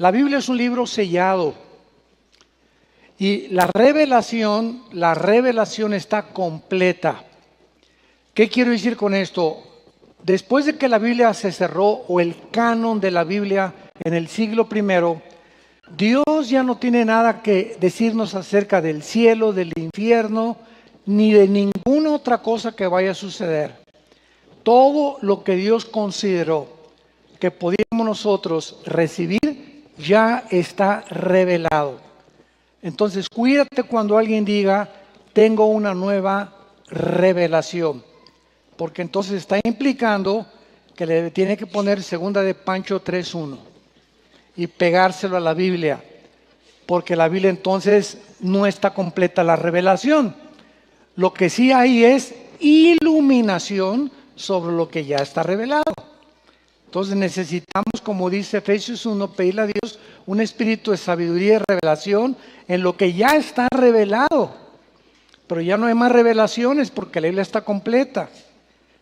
La Biblia es un libro sellado y la revelación está completa. ¿Qué quiero decir con esto? Después de que la Biblia se cerró, o el canon de la Biblia en el siglo I, Dios ya no tiene nada que decirnos acerca del cielo, del infierno, ni de ninguna otra cosa que vaya a suceder. Todo lo que Dios consideró que podíamos nosotros recibir ya está revelado. Entonces, cuídate cuando alguien diga, tengo una nueva revelación, porque entonces está implicando que le tiene que poner segunda de Pancho 3:1 y pegárselo a la Biblia, porque la Biblia entonces no está completa la revelación. Lo que sí hay es iluminación sobre lo que ya está revelado. Entonces necesitamos, como dice Efesios 1, pedirle a Dios un espíritu de sabiduría y revelación en lo que ya está revelado. Pero ya no hay más revelaciones porque la Biblia está completa.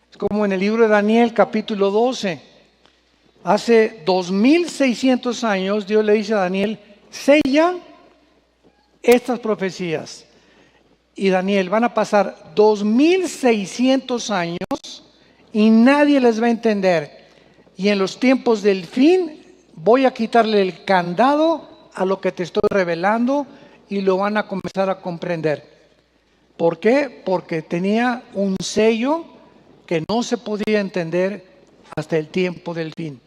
Es como en el libro de Daniel, capítulo 12. Hace 2600 años Dios le dice a Daniel, sella estas profecías. Y Daniel, van a pasar 2600 años y nadie les va a entender. Y en los tiempos del fin voy a quitarle el candado a lo que te estoy revelando y lo van a comenzar a comprender. ¿Por qué? Porque tenía un sello que no se podía entender hasta el tiempo del fin.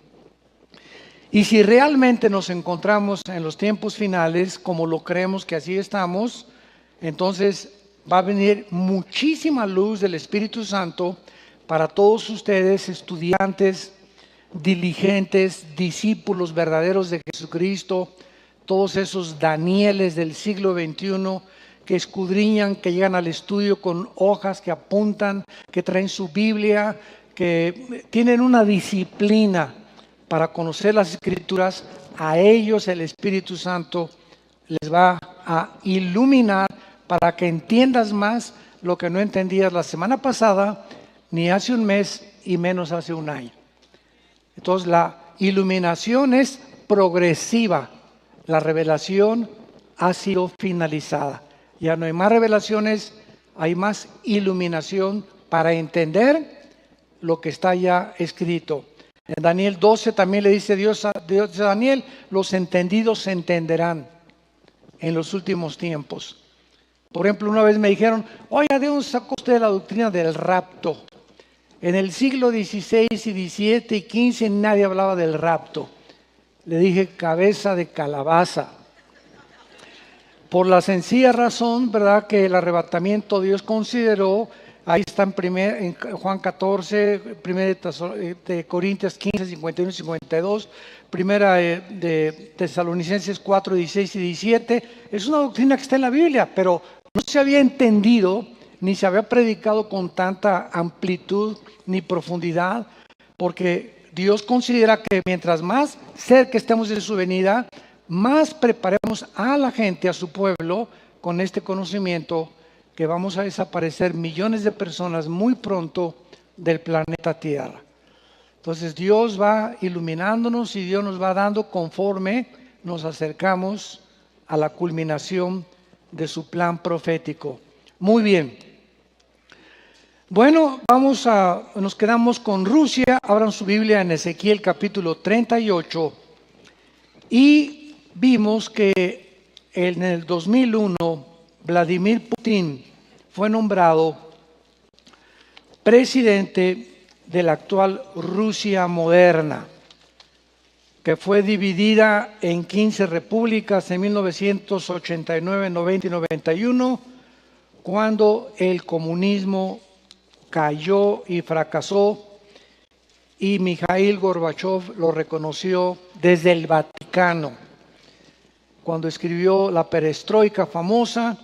Y si realmente nos encontramos en los tiempos finales, como lo creemos que así estamos, entonces va a venir muchísima luz del Espíritu Santo para todos ustedes, estudiantes, diligentes, discípulos verdaderos de Jesucristo, todos esos Danieles del siglo XXI que escudriñan, que llegan al estudio con hojas, que apuntan, que traen su Biblia, que tienen una disciplina para conocer las Escrituras. A ellos el Espíritu Santo les va a iluminar para que entiendas más lo que no entendías la semana pasada, ni hace un mes y menos hace un año. Entonces la iluminación es progresiva, la revelación ha sido finalizada. Ya no hay más revelaciones, hay más iluminación para entender lo que está ya escrito. En Daniel 12 también le dice Dios a Daniel, los entendidos se entenderán en los últimos tiempos. Por ejemplo, una vez me dijeron, oiga, ¿de dónde sacó usted la doctrina del rapto? En el siglo XVI y XVII y XV nadie hablaba del rapto. Le dije, cabeza de calabaza. Por la sencilla razón, ¿verdad?, que el arrebatamiento Dios consideró, ahí está en Juan 14, 1 de Corintios 15, 51 y 52, primera de Tesalonicenses 4, 16 y 17. Es una doctrina que está en la Biblia, pero no se había entendido ni se había predicado con tanta amplitud ni profundidad, porque Dios considera que mientras más cerca estemos de su venida, más preparemos a la gente, a su pueblo, con este conocimiento, que vamos a desaparecer millones de personas muy pronto del planeta Tierra. Entonces Dios va iluminándonos y Dios nos va dando conforme nos acercamos a la culminación de su plan profético. Muy bien. Bueno, nos quedamos con Rusia. Abran su Biblia en Ezequiel capítulo 38 y vimos que en el 2001 Vladimir Putin fue nombrado presidente de la actual Rusia moderna, que fue dividida en 15 repúblicas en 1989, 90 y 91, cuando el comunismo cayó y fracasó, y Mikhail Gorbachev lo reconoció desde el Vaticano, cuando escribió la perestroika famosa,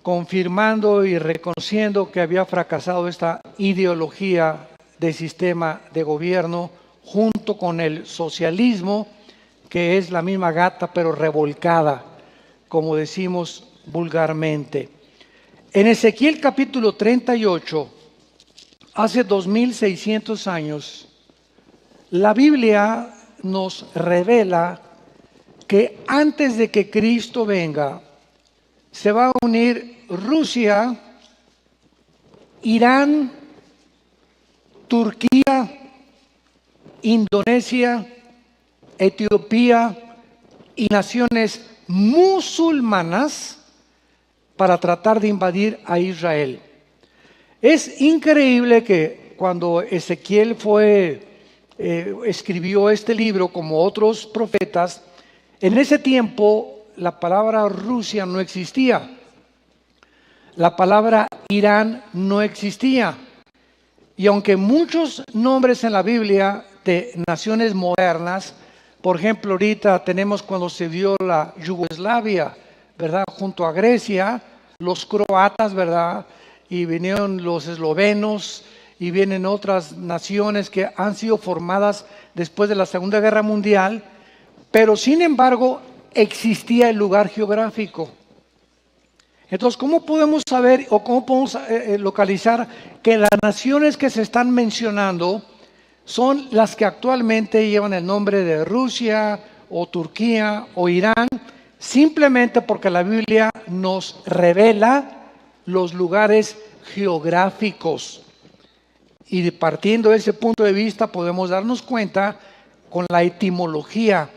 confirmando y reconociendo que había fracasado esta ideología de sistema de gobierno, junto con el socialismo, que es la misma gata pero revolcada, como decimos vulgarmente. En Ezequiel capítulo 38, hace 2600 años, la Biblia nos revela que antes de que Cristo venga, se va a unir Rusia, Irán, Turquía, Indonesia, Etiopía y naciones musulmanas para tratar de invadir a Israel. Es increíble que cuando Ezequiel escribió este libro, como otros profetas, en ese tiempo la palabra Rusia no existía, la palabra Irán no existía. Y aunque muchos nombres en la Biblia de naciones modernas, por ejemplo, ahorita tenemos cuando se dio la Yugoslavia, ¿verdad? Junto a Grecia, los croatas, ¿verdad? Y vinieron los eslovenos y vienen otras naciones que han sido formadas después de la Segunda Guerra Mundial, pero sin embargo existía el lugar geográfico. Entonces, ¿cómo podemos saber o cómo podemos localizar que las naciones que se están mencionando son las que actualmente llevan el nombre de Rusia o Turquía o Irán? Simplemente porque la Biblia nos revela los lugares geográficos. Y partiendo de ese punto de vista podemos darnos cuenta con la etimología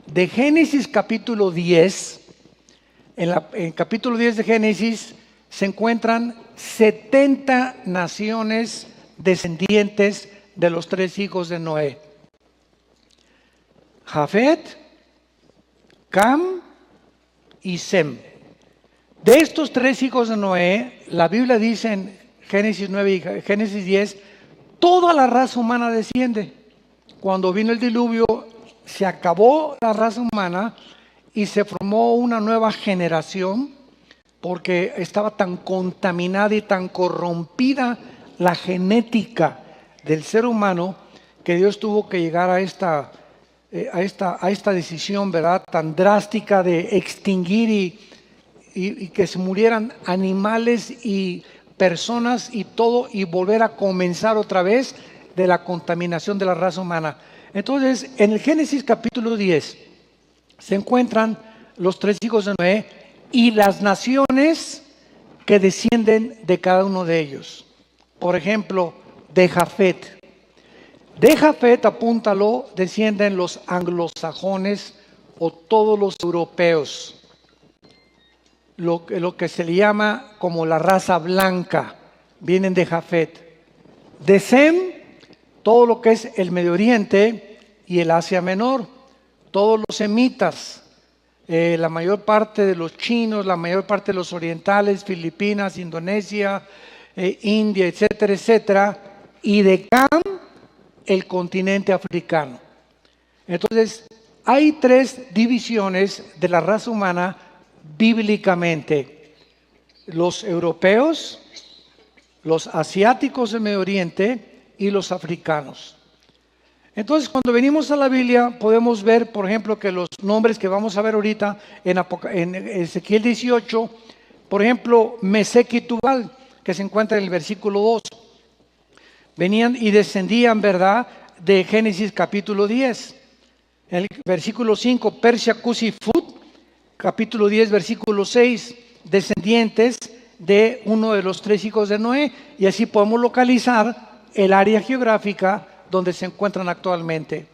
de Génesis capítulo 10. En capítulo 10 de Génesis se encuentran 70 naciones descendientes de los 3 hijos de Noé: Jafet, Cam y Sem. De estos 3 hijos de Noé, la Biblia dice en Génesis 9 y Génesis 10, toda la raza humana desciende. Cuando vino el diluvio, se acabó la raza humana y se formó una nueva generación porque estaba tan contaminada y tan corrompida la genética del ser humano que Dios tuvo que llegar a esta decisión, ¿verdad?, tan drástica de extinguir y que se murieran animales y personas y todo, y volver a comenzar otra vez de la contaminación de la raza humana. Entonces, en el Génesis capítulo 10 se encuentran los 3 hijos de Noé y las naciones que descienden de cada uno de ellos. Por ejemplo, de Jafet. De Jafet, apúntalo, descienden los anglosajones o todos los europeos. Lo que se le llama como la raza blanca, vienen de Jafet. De Sem, todo lo que es el Medio Oriente y el Asia Menor, todos los semitas, la mayor parte de los chinos, la mayor parte de los orientales, Filipinas, Indonesia, India, etcétera, etcétera, y de Cam, el continente africano. Entonces, hay 3 divisiones de la raza humana bíblicamente: los europeos, los asiáticos del Medio Oriente y los africanos. Entonces, cuando venimos a la Biblia, podemos ver, por ejemplo, que los nombres que vamos a ver ahorita en Ezequiel 18, por ejemplo, Mesec y Tubal, que se encuentra en el versículo 2, venían y descendían, ¿verdad?, de Génesis capítulo 10. En el versículo 5, Persia, Cus y Fut, capítulo 10, versículo 6, descendientes de uno de los 3 hijos de Noé, y así podemos localizar el área geográfica donde se encuentran actualmente.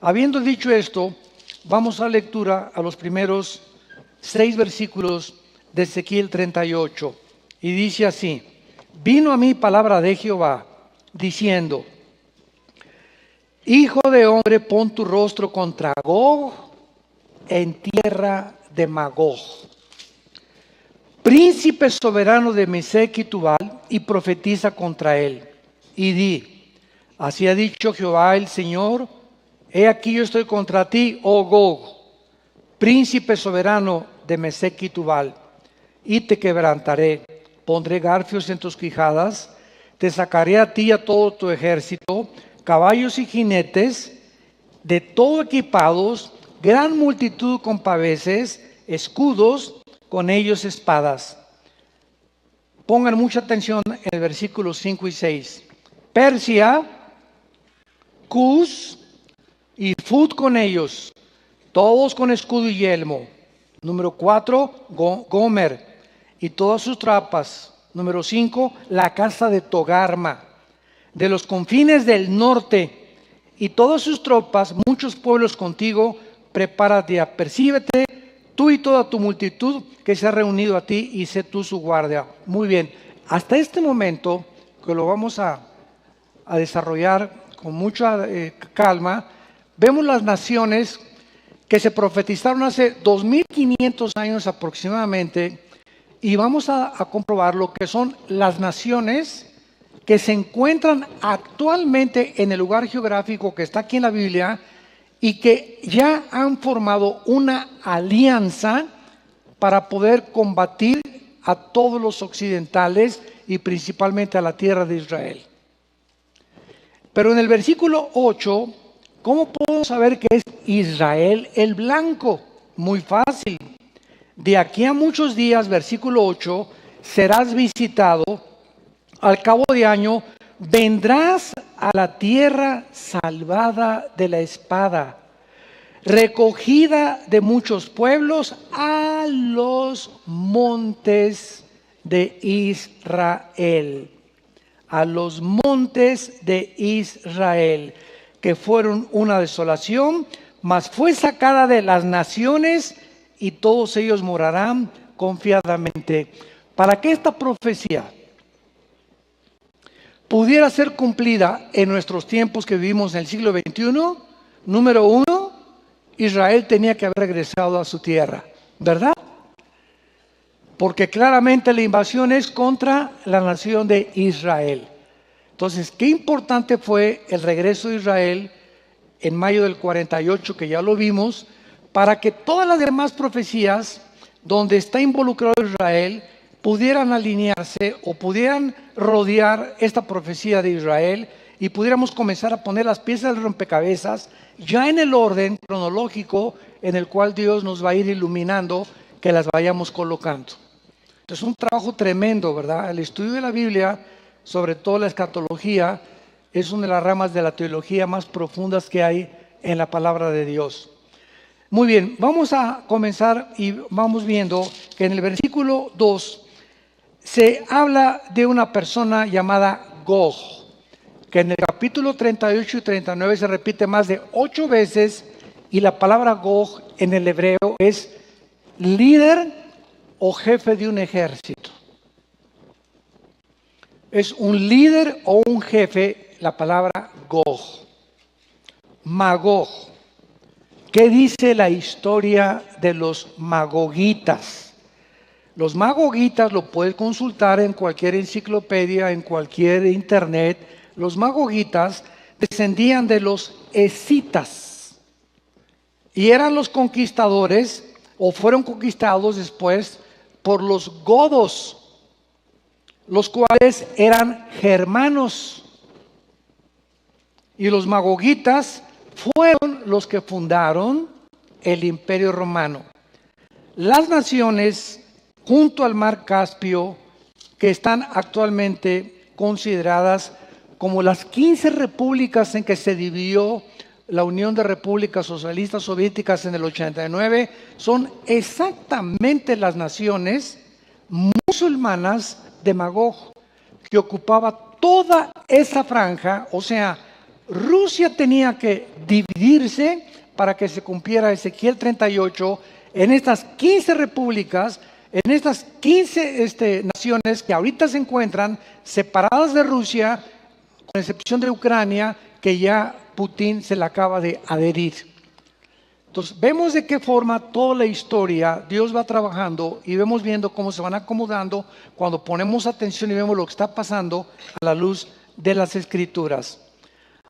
Habiendo dicho esto, vamos a lectura a los primeros 6 versículos de Ezequiel 38, y dice así: vino a mí palabra de Jehová, diciendo: hijo de hombre, pon tu rostro contra Gog en tierra de Magog, príncipe soberano de Mesec y Tubal, y profetiza contra él, y di: así ha dicho Jehová el Señor, he aquí yo estoy contra ti, oh Gog, príncipe soberano de Mesec y Tubal, y te quebrantaré, pondré garfios en tus quijadas, te sacaré a ti y a todo tu ejército, caballos y jinetes, de todo equipados, gran multitud con paveses, escudos, con ellos espadas. Pongan mucha atención en el versículo 5 y 6. Persia, Cus y Fud con ellos, todos con escudo y yelmo. Número 4, Gomer y todas sus tropas. Número 5, la casa de Togarma. De los confines del norte y todas sus tropas, muchos pueblos contigo, prepárate, apercíbete, tú y toda tu multitud que se ha reunido a ti y sé tú su guardia. Muy bien, hasta este momento, que lo vamos a desarrollar con mucha calma, vemos las naciones que se profetizaron hace 2500 años aproximadamente, y vamos a comprobar lo que son las naciones que se encuentran actualmente en el lugar geográfico que está aquí en la Biblia y que ya han formado una alianza para poder combatir a todos los occidentales y principalmente a la tierra de Israel. Pero en el versículo 8, ¿cómo podemos saber que es Israel el blanco? Muy fácil. De aquí a muchos días, versículo 8, serás visitado. Al cabo de año, vendrás a la tierra salvada de la espada, recogida de muchos pueblos, a los montes de Israel. A los montes de Israel, que fueron una desolación, mas fue sacada de las naciones y todos ellos morarán confiadamente. Para que esta profecía pudiera ser cumplida en nuestros tiempos que vivimos en el siglo XXI, número 1, Israel tenía que haber regresado a su tierra, ¿verdad? Porque claramente la invasión es contra la nación de Israel. Entonces, qué importante fue el regreso de Israel en mayo del 48, que ya lo vimos, para que todas las demás profecías donde está involucrado Israel pudieran alinearse o pudieran rodear esta profecía de Israel y pudiéramos comenzar a poner las piezas del rompecabezas ya en el orden cronológico en el cual Dios nos va a ir iluminando, que las vayamos colocando. Entonces, es un trabajo tremendo, ¿verdad? El estudio de la Biblia, sobre todo la escatología, es una de las ramas de la teología más profundas que hay en la palabra de Dios. Muy bien, vamos a comenzar y vamos viendo que en el versículo 2 se habla de una persona llamada Gog, que en el capítulo 38 y 39 se repite más de 8 veces, y la palabra Gog en el hebreo es líder o jefe de un ejército. Es un líder o un jefe, la palabra Gog. Magog. ¿Qué dice la historia de los magogitas? Los magogitas lo puedes consultar en cualquier enciclopedia, en cualquier internet. Los magogitas descendían de los escitas y eran los conquistadores, o fueron conquistados después por los godos, los cuales eran germanos. Y los magogitas fueron los que fundaron el Imperio Romano. Las naciones junto al Mar Caspio, que están actualmente consideradas como las 15 repúblicas en que se dividió la Unión de Repúblicas Socialistas Soviéticas en el 89, son exactamente las naciones musulmanas de Magog, que ocupaba toda esa franja. O sea, Rusia tenía que dividirse para que se cumpliera Ezequiel 38 en estas 15 repúblicas, en estas 15 naciones que ahorita se encuentran separadas de Rusia, con excepción de Ucrania, que ya Putin se la acaba de adherir. Entonces, vemos de qué forma toda la historia Dios va trabajando y vemos viendo cómo se van acomodando cuando ponemos atención y vemos lo que está pasando a la luz de las Escrituras.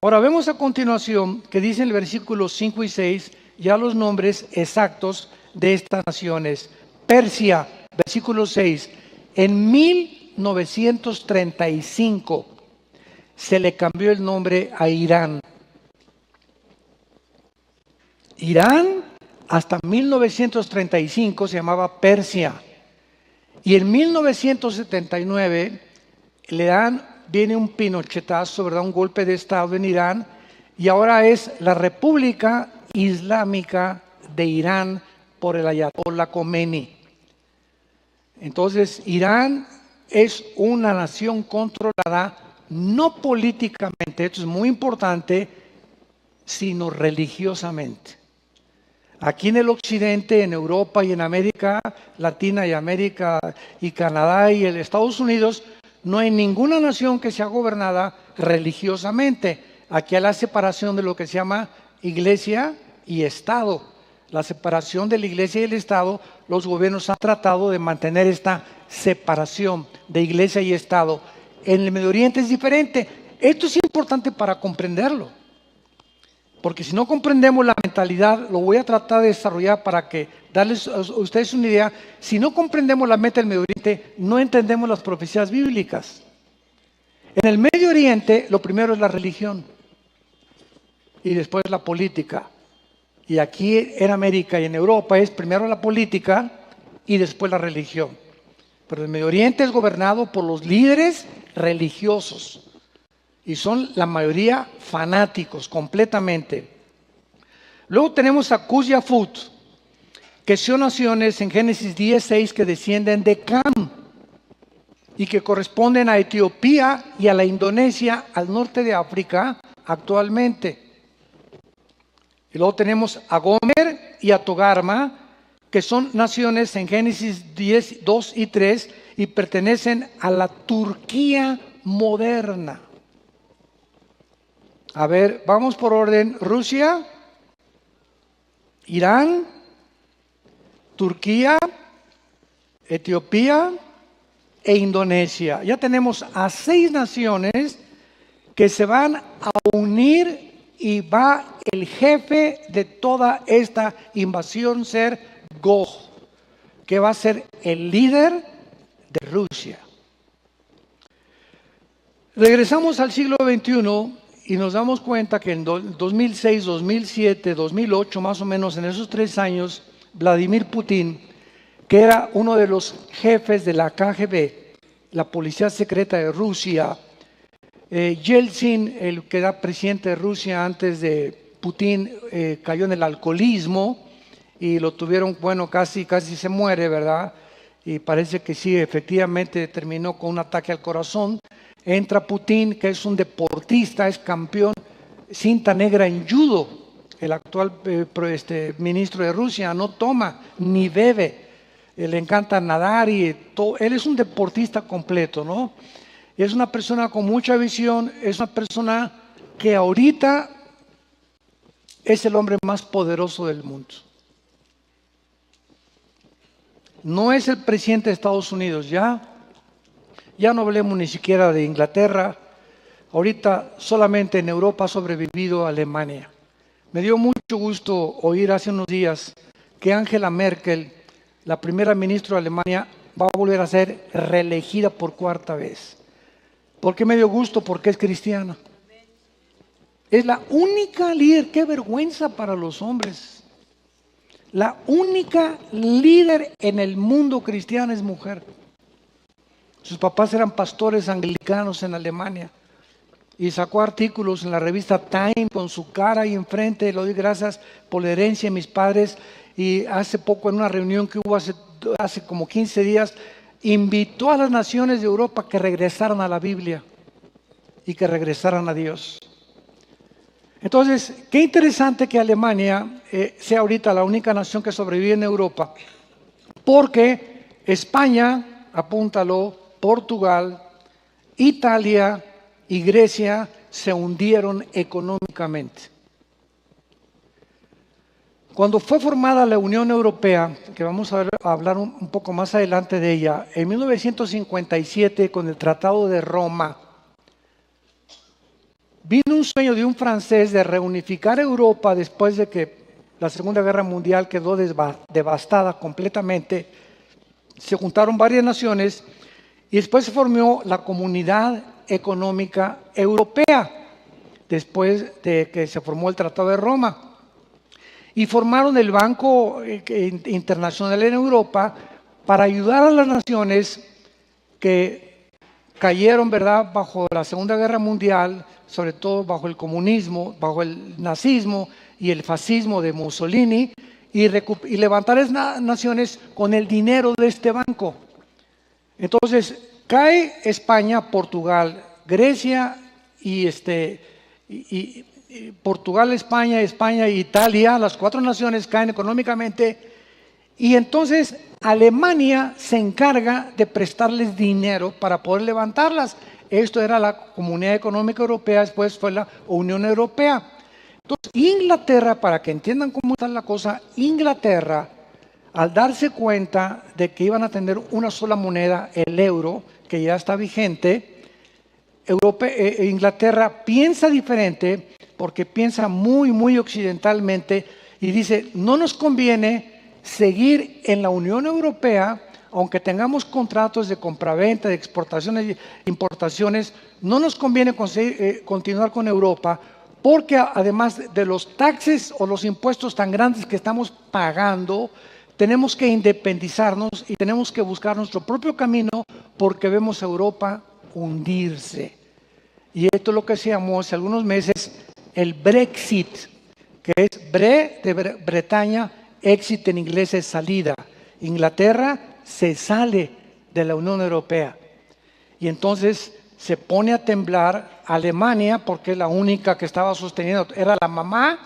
Ahora vemos a continuación que dice en el versículo 5 y 6 ya los nombres exactos de estas naciones. Persia, versículo 6, en 1935 se le cambió el nombre a Irán. Irán hasta 1935 se llamaba Persia, y en 1979 viene un pinochetazo, ¿verdad? Un golpe de estado en Irán, y ahora es la República Islámica de Irán por el Ayatollah Khomeini. Entonces, Irán es una nación controlada no políticamente, esto es muy importante, sino religiosamente. Aquí en el occidente, en Europa y en América Latina y América y Canadá y Estados Unidos, no hay ninguna nación que sea gobernada religiosamente. Aquí hay la separación de lo que se llama iglesia y Estado. La separación de la iglesia y el Estado, los gobiernos han tratado de mantener esta separación de iglesia y Estado. En el Medio Oriente es diferente. Esto es importante para comprenderlo. Porque si no comprendemos la mentalidad, lo voy a tratar de desarrollar para que darles a ustedes una idea. Si no comprendemos la meta del Medio Oriente, no entendemos las profecías bíblicas. En el Medio Oriente, lo primero es la religión y después la política. Y aquí en América y en Europa es primero la política y después la religión. Pero el Medio Oriente es gobernado por los líderes religiosos. Y son la mayoría fanáticos completamente. Luego tenemos a Cush y a Phut, que son naciones en Génesis 10:6 que descienden de Cam y que corresponden a Etiopía y a la Indonesia al norte de África actualmente. Y luego tenemos a Gomer y a Togarma, que son naciones en Génesis 10:2 y 3 y pertenecen a la Turquía moderna. A ver, vamos por orden. Rusia, Irán, Turquía, Etiopía e Indonesia. Ya tenemos a 6 naciones que se van a unir y va el jefe de toda esta invasión ser Gog, que va a ser el líder de Rusia. Regresamos al siglo XXI. Y nos damos cuenta que en 2006, 2007, 2008, más o menos en esos 3 años, Vladimir Putin, que era uno de los jefes de la KGB, la policía secreta de Rusia, Yeltsin, el que era presidente de Rusia antes de Putin, cayó en el alcoholismo y lo tuvieron, bueno, casi se muere, ¿verdad? Y parece que sí, efectivamente terminó con un ataque al corazón. Entra Putin, que es un deportista, es campeón, cinta negra en judo. El actual ministro de Rusia no toma ni bebe, le encanta nadar y todo. Él es un deportista completo, ¿no? Es una persona con mucha visión, es una persona que ahorita es el hombre más poderoso del mundo. No es el presidente de Estados Unidos, ya no hablemos ni siquiera de Inglaterra. Ahorita solamente en Europa ha sobrevivido Alemania. Me dio mucho gusto oír hace unos días que Angela Merkel, la primera ministra de Alemania, va a volver a ser reelegida por 4ª vez. ¿Por qué me dio gusto? Porque es cristiana. Es la única líder, qué vergüenza para los hombres. La única líder en el mundo cristiano es mujer. Sus papás eran pastores anglicanos en Alemania y sacó artículos en la revista Time con su cara ahí enfrente. Le doy gracias por la herencia de mis padres. Y hace poco en una reunión que hubo hace como 15 días, invitó a las naciones de Europa que regresaran a la Biblia y que regresaran a Dios. Entonces, qué interesante que Alemania sea ahorita la única nación que sobrevive en Europa, porque España, apúntalo, Portugal, Italia y Grecia se hundieron económicamente. Cuando fue formada la Unión Europea, que vamos a hablar un poco más adelante de ella, en 1957 con el Tratado de Roma, vino un sueño de un francés de reunificar Europa después de que la Segunda Guerra Mundial quedó devastada completamente. Se juntaron varias naciones y después se formó la Comunidad Económica Europea, después de que se formó el Tratado de Roma. Y formaron el Banco Internacional en Europa para ayudar a las naciones que cayeron, ¿verdad?, bajo la Segunda Guerra Mundial, sobre todo bajo el comunismo, bajo el nazismo y el fascismo de Mussolini, y levantar esas naciones con el dinero de este banco. Entonces, cae España, Portugal, Grecia y Portugal, España e Italia, las cuatro naciones caen económicamente, y entonces Alemania se encarga de prestarles dinero para poder levantarlas. Esto era la Comunidad Económica Europea, después fue la Unión Europea. Entonces, Inglaterra, para que entiendan cómo está la cosa, Inglaterra, al darse cuenta de que iban a tener una sola moneda, el euro, que ya está vigente, Inglaterra piensa diferente, porque piensa muy occidentalmente, y dice, no nos conviene seguir en la Unión Europea, aunque tengamos contratos de compraventa, de exportaciones e importaciones, no nos conviene continuar con Europa, porque además de los taxes o los impuestos tan grandes que estamos pagando, tenemos que independizarnos y tenemos que buscar nuestro propio camino, porque vemos a Europa hundirse. Y esto es lo que se llamó hace algunos meses el Brexit, que es de Bretaña, exit en inglés es salida. Inglaterra se sale de la Unión Europea. Y entonces se pone a temblar Alemania, porque es la única que estaba sosteniendo, era la mamá,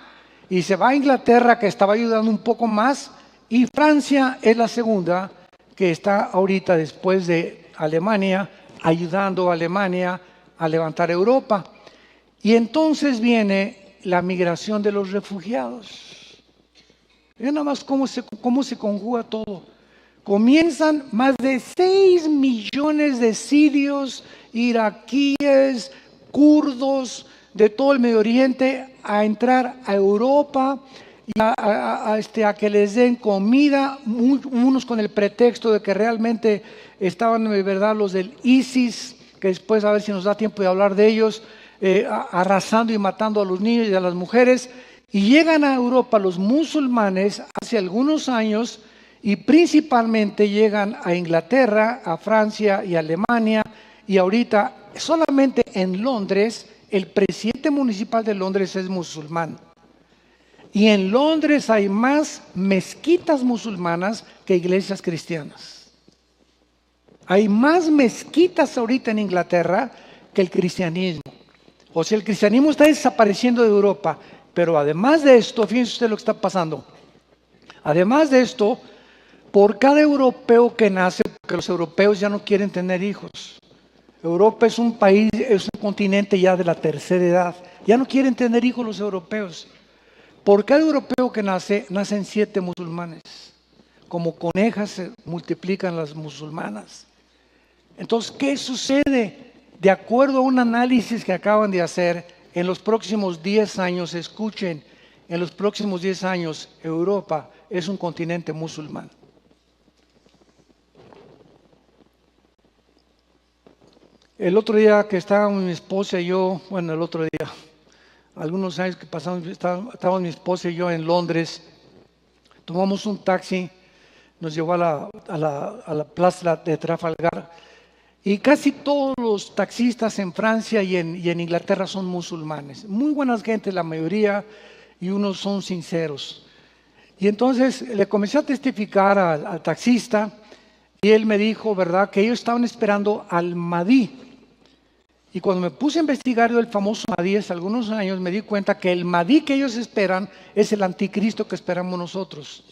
y se va a Inglaterra, que estaba ayudando un poco más, y Francia es la segunda, que está ahorita después de Alemania, ayudando a Alemania a levantar Europa. Y entonces viene la migración de los refugiados. Vean nada más cómo se conjuga todo. Comienzan más de 6 millones de sirios, iraquíes, kurdos de todo el Medio Oriente a entrar a Europa y a que les den comida, unos con el pretexto de que realmente estaban, ¿verdad?, los del ISIS, que después a ver si nos da tiempo de hablar de ellos, arrasando y matando a los niños y a las mujeres. Y llegan a Europa los musulmanes hace algunos años, y principalmente llegan a Inglaterra, a Francia y a Alemania, y ahorita solamente en Londres, el presidente municipal de Londres es musulmán. Y en Londres hay más mezquitas musulmanas que iglesias cristianas. Hay más mezquitas ahorita en Inglaterra que el cristianismo. O sea, el cristianismo está desapareciendo de Europa. Pero además de esto, fíjense usted lo que está pasando. Además de esto, por cada europeo que nace, porque los europeos ya no quieren tener hijos. Europa es un país, es un continente ya de la tercera edad. Ya no quieren tener hijos los europeos. Por cada europeo que nace, nacen 7 musulmanes. Como conejas se multiplican las musulmanas. Entonces, ¿qué sucede? De acuerdo a un análisis que acaban de hacer, en los próximos 10 años, escuchen, en los próximos 10 años, Europa es un continente musulmán. El otro día que estábamos mi esposa y yo, algunos años que pasamos, estábamos mi esposa y yo en Londres, tomamos un taxi, nos llevó a la plaza de Trafalgar, y casi todos los taxistas en Francia y en Inglaterra son musulmanes. Muy buenas gentes la mayoría, y unos son sinceros. Y entonces le comencé a testificar al taxista, y él me dijo, ¿verdad?, que ellos estaban esperando al Mahdi. Y cuando me puse a investigar el famoso Mahdi hace algunos años, me di cuenta que el Mahdi que ellos esperan es el anticristo que esperamos nosotros.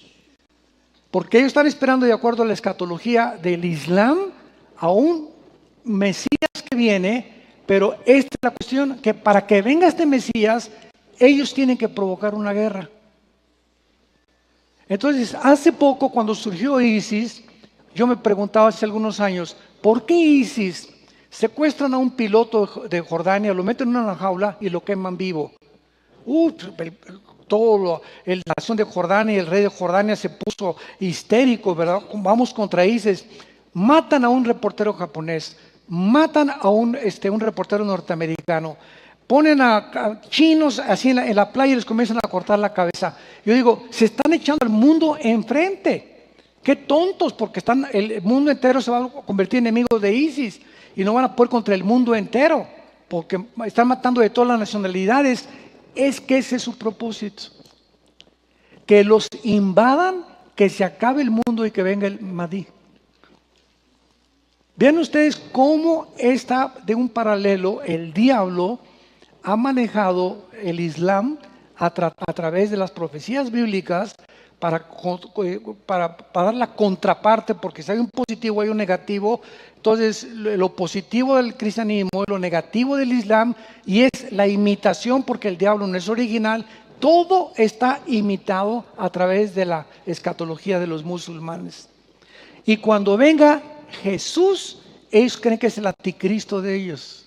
Porque ellos están esperando, de acuerdo a la escatología del Islam, a un Mesías que viene, pero esta es la cuestión, que para que venga este Mesías, ellos tienen que provocar una guerra. Entonces, hace poco, cuando surgió ISIS, yo me preguntaba hace algunos años, ¿por qué ISIS secuestran a un piloto de Jordania, lo meten en una jaula y lo queman vivo? La nación de Jordania y el rey de Jordania se puso histérico, ¿verdad? Vamos contra ISIS. Matan a un reportero japonés, matan a un reportero norteamericano, ponen a chinos así en la playa y les comienzan a cortar la cabeza. Yo digo, se están echando al mundo enfrente. Qué tontos, porque el mundo entero se va a convertir en enemigo de ISIS. y no van a poder contra el mundo entero, porque están matando de todas las nacionalidades. Es que ese es su propósito, que los invadan, que se acabe el mundo y que venga el Mahdi. Vean ustedes cómo está de un paralelo el diablo ha manejado el Islam a través de las profecías bíblicas para dar la contraparte, porque si hay un positivo hay un negativo. Entonces lo positivo del cristianismo es lo negativo del Islam, y es la imitación, porque el diablo no es original. Todo está imitado a través de la escatología de los musulmanes. Y cuando venga Jesús, ellos creen que es el anticristo de ellos.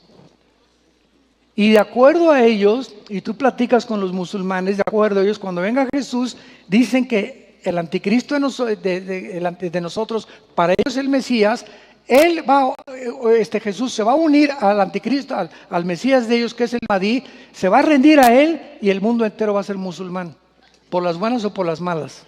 Y de acuerdo a ellos, y tú platicas con los musulmanes, de acuerdo a ellos, cuando venga Jesús, dicen que el anticristo de nosotros, para ellos el Mesías, Jesús se va a unir al anticristo, al Mesías de ellos, que es el Mahdi, se va a rendir a él, y el mundo entero va a ser musulmán, por las buenas o por las malas.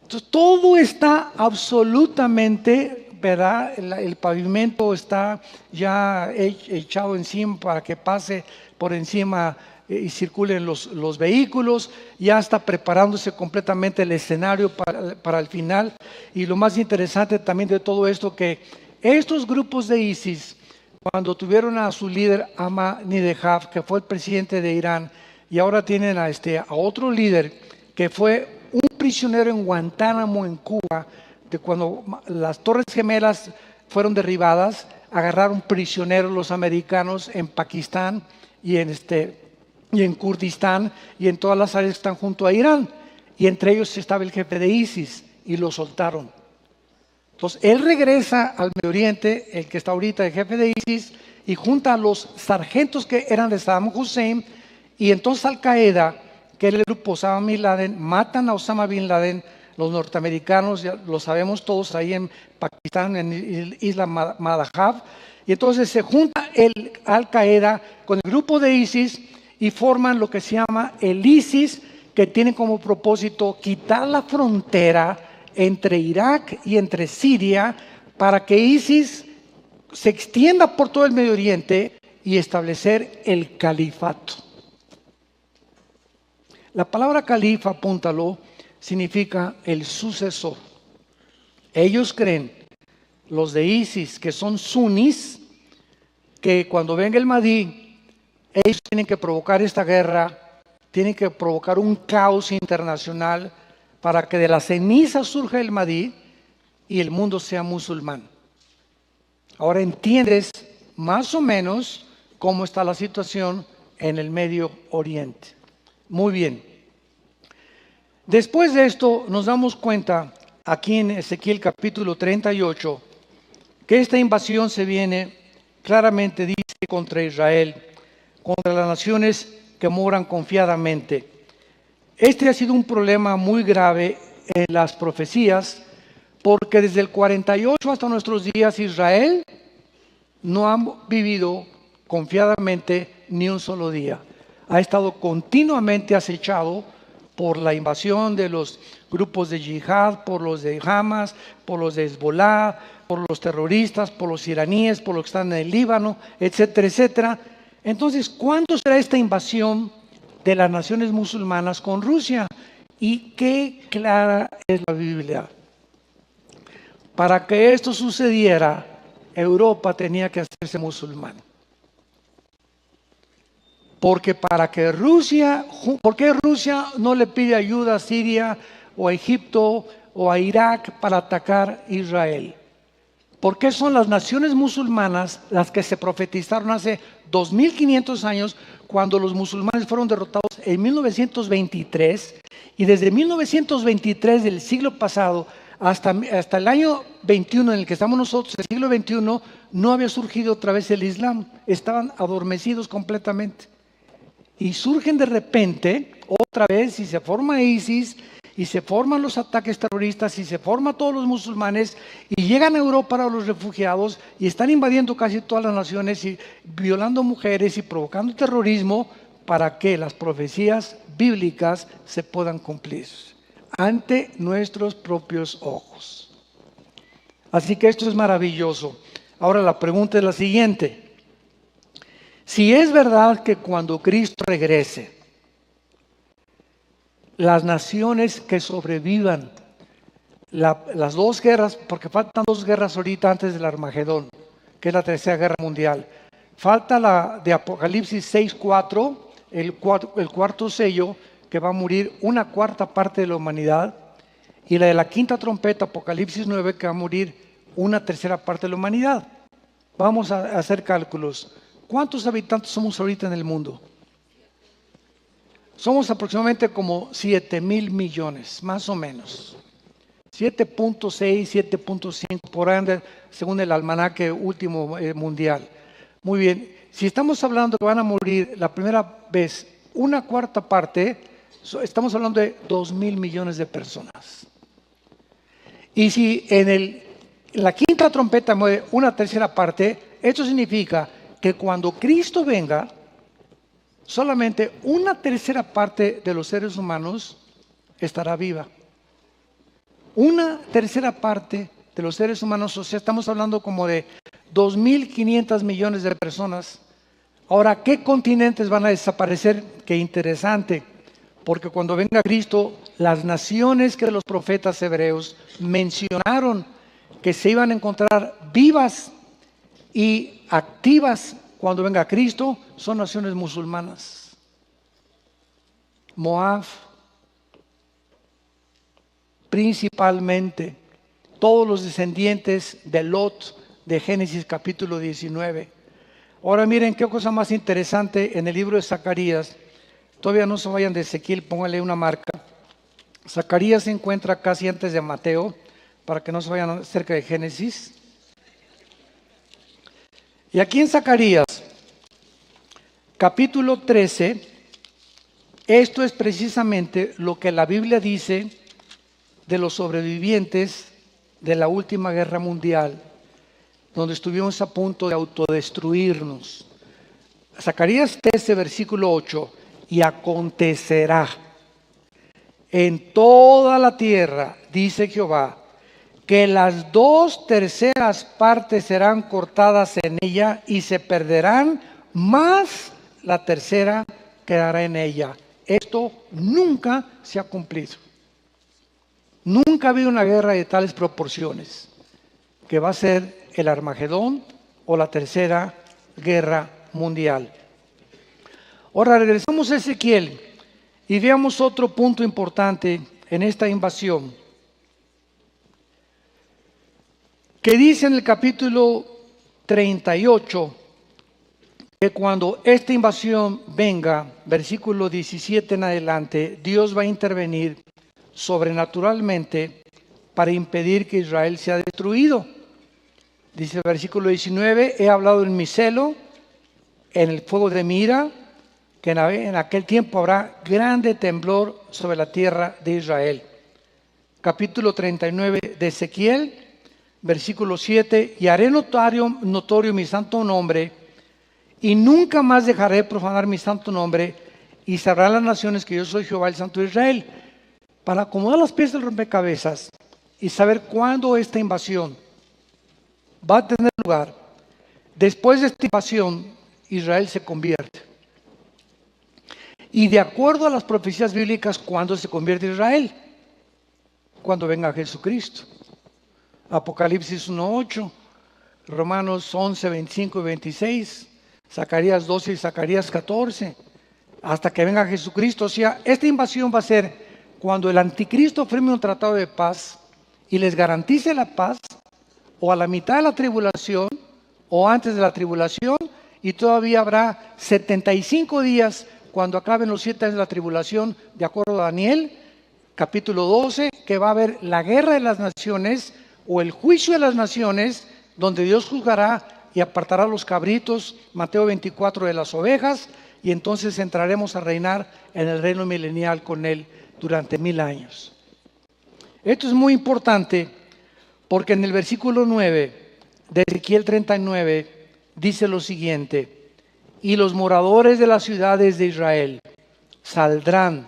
Entonces todo está absolutamente, ¿verdad? El pavimento está ya echado encima para que pase por encima y circulen los vehículos. Ya está preparándose completamente el escenario para el final. Y lo más interesante también de todo esto, que estos grupos de ISIS, cuando tuvieron a su líder Ahmadinejad, que fue el presidente de Irán, y ahora tienen a otro líder que fue un prisionero en Guantánamo, en Cuba, de cuando las Torres Gemelas fueron derribadas, agarraron prisioneros los americanos en Pakistán y en Kurdistán y en todas las áreas que están junto a Irán, y entre ellos estaba el jefe de ISIS, y lo soltaron. Entonces él regresa al Medio Oriente, el que está ahorita el jefe de ISIS, y junta a los sargentos que eran de Saddam Hussein, y entonces Al Qaeda, que era el grupo Osama Bin Laden, matan a Osama Bin Laden. Los norteamericanos, ya lo sabemos todos, ahí en Pakistán, en Isla Madajab, y entonces se junta el Al Qaeda con el grupo de ISIS y forman lo que se llama el ISIS, que tiene como propósito quitar la frontera entre Irak y entre Siria, para que ISIS se extienda por todo el Medio Oriente y establecer el califato. La palabra califa, apúntalo, significa el sucesor. Ellos creen, los de ISIS, que son sunis, que cuando venga el Mahdi, ellos tienen que provocar esta guerra, tienen que provocar un caos internacional para que de las cenizas surja el Mahdi y el mundo sea musulmán. Ahora entiendes más o menos cómo está la situación en el Medio Oriente. Muy bien. Después de esto nos damos cuenta aquí en Ezequiel capítulo 38 que esta invasión se viene, claramente dice, contra Israel, contra las naciones que moran confiadamente. Este ha sido un problema muy grave en las profecías, porque desde el 48 hasta nuestros días Israel no ha vivido confiadamente ni un solo día. Ha estado continuamente acechado por la invasión de los grupos de yihad, por los de Hamas, por los de Hezbollah, por los terroristas, por los iraníes, por los que están en el Líbano, etcétera, etcétera. Entonces, ¿cuándo será esta invasión de las naciones musulmanas con Rusia? Y qué clara es la Biblia. Para que esto sucediera, Europa tenía que hacerse musulmán. Porque ¿por qué Rusia no le pide ayuda a Siria o a Egipto o a Irak para atacar a Israel? ¿Por qué son las naciones musulmanas las que se profetizaron hace 2500 años, cuando los musulmanes fueron derrotados en 1923? Y desde 1923 del siglo pasado hasta el año 21 en el que estamos nosotros, el siglo 21, no había surgido otra vez el Islam. Estaban adormecidos completamente. Y surgen de repente, otra vez, y se forma ISIS, y se forman los ataques terroristas, y se forman todos los musulmanes, y llegan a Europa para los refugiados, y están invadiendo casi todas las naciones, y violando mujeres, y provocando terrorismo, para que las profecías bíblicas se puedan cumplir ante nuestros propios ojos. Así que esto es maravilloso. Ahora la pregunta es la siguiente. Si es verdad que cuando Cristo regrese, las naciones que sobrevivan, las dos guerras, porque faltan dos guerras ahorita antes del Armagedón, que es la tercera guerra mundial. Falta la de Apocalipsis 6:4, el cuarto sello, que va a morir una cuarta parte de la humanidad, y la de la quinta trompeta, Apocalipsis 9, que va a morir una tercera parte de la humanidad. Vamos a hacer cálculos. ¿Cuántos habitantes somos ahorita en el mundo? Somos aproximadamente como 7,000 millones, más o menos. 7.6, 7.5 por ahí, según el almanaque último mundial. Muy bien, si estamos hablando que van a morir la primera vez una cuarta parte, estamos hablando de 2,000 millones de personas. Y si en la quinta trompeta muere una tercera parte, esto significa que cuando Cristo venga, solamente una tercera parte de los seres humanos estará viva. Una tercera parte de los seres humanos, o sea, estamos hablando como de 2,500 millones de personas. Ahora, ¿qué continentes van a desaparecer? Qué interesante, porque cuando venga Cristo, las naciones que los profetas hebreos mencionaron que se iban a encontrar vivas y activas cuando venga Cristo, son naciones musulmanas. Moab, principalmente todos los descendientes de Lot de Génesis capítulo 19. Ahora miren qué cosa más interesante en el libro de Zacarías. Todavía no se vayan de Ezequiel, pónganle una marca. Zacarías se encuentra casi antes de Mateo, para que no se vayan cerca de Génesis. Y aquí en Zacarías, capítulo 13, esto es precisamente lo que la Biblia dice de los sobrevivientes de la última guerra mundial, donde estuvimos a punto de autodestruirnos. Zacarías 13, versículo 8, y acontecerá en toda la tierra, dice Jehová, que las 2/3 partes serán cortadas en ella y se perderán, más la tercera quedará en ella. Esto nunca se ha cumplido. Nunca ha habido una guerra de tales proporciones, que va a ser el Armagedón o la tercera guerra mundial. Ahora regresamos a Ezequiel y veamos otro punto importante en esta invasión, que dice en el capítulo 38 que cuando esta invasión venga, versículo 17 en adelante, Dios va a intervenir sobrenaturalmente para impedir que Israel sea destruido. Dice el versículo 19, he hablado en mi celo, en el fuego de mi ira, que en aquel tiempo habrá grande temblor sobre la tierra de Israel. Capítulo 39 de Ezequiel, versículo 7, y haré notorio mi santo nombre, y nunca más dejaré profanar mi santo nombre, y sabrán las naciones que yo soy Jehová, el Santo de Israel. Para acomodar las piezas del rompecabezas y saber cuándo esta invasión va a tener lugar, después de esta invasión, Israel se convierte. Y de acuerdo a las profecías bíblicas, ¿cuándo se convierte Israel? Cuando venga Jesucristo. Apocalipsis 1:8, Romanos 11, 25 y 26, Zacarías 12 y Zacarías 14, hasta que venga Jesucristo. O sea, esta invasión va a ser cuando el anticristo firme un tratado de paz y les garantice la paz, o a la mitad de la tribulación, o antes de la tribulación, y todavía habrá 75 días cuando acaben los 7 años de la tribulación, de acuerdo a Daniel, capítulo 12, que va a haber la guerra de las naciones, o el juicio de las naciones, donde Dios juzgará y apartará los cabritos, Mateo 24, de las ovejas, y entonces entraremos a reinar en el reino milenial con Él durante 1000 años. Esto es muy importante porque en el versículo 9 de Ezequiel 39 dice lo siguiente: y los moradores de las ciudades de Israel saldrán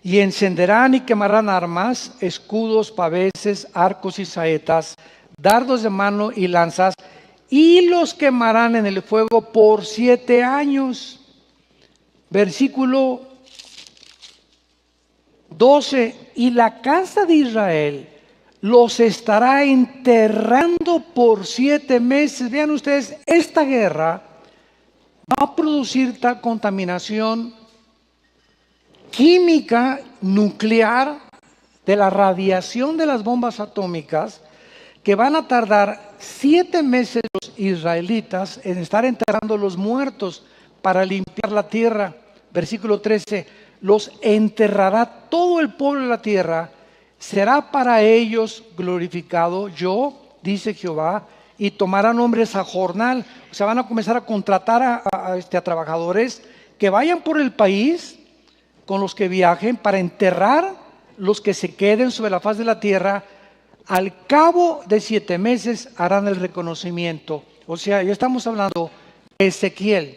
y encenderán y quemarán armas, escudos, paveses, arcos y saetas dardos de mano y lanzas, y los quemarán en el fuego por 7 años. Versículo 12, y la casa de Israel los estará enterrando por 7 meses. Vean ustedes, esta guerra va a producir tal contaminación química, nuclear, de la radiación de las bombas atómicas, que van a tardar 7 meses los israelitas en estar enterrando los muertos para limpiar la tierra. Versículo 13, los enterrará todo el pueblo de la tierra, será para ellos glorificado yo, dice Jehová, y tomarán hombres a jornal. O sea, van a comenzar a contratar a trabajadores que vayan por el país con los que viajen para enterrar los que se queden sobre la faz de la tierra. Al cabo de 7 meses harán el reconocimiento. O sea, ya estamos hablando de Ezequiel.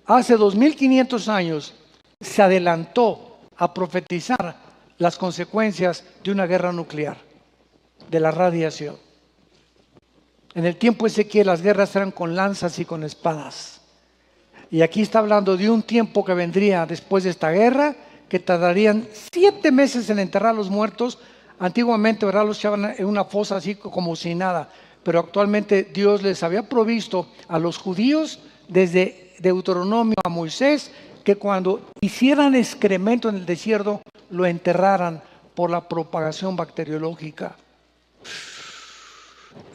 Hace 2500 años se adelantó a profetizar las consecuencias de una guerra nuclear, de la radiación. En el tiempo de Ezequiel las guerras eran con lanzas y con espadas. Y aquí está hablando de un tiempo que vendría después de esta guerra, que tardarían 7 meses en enterrar a los muertos. Antiguamente, ¿verdad?, los echaban en una fosa así como si nada, pero actualmente Dios les había provisto a los judíos desde Deuteronomio a Moisés que cuando hicieran excremento en el desierto lo enterraran por la propagación bacteriológica.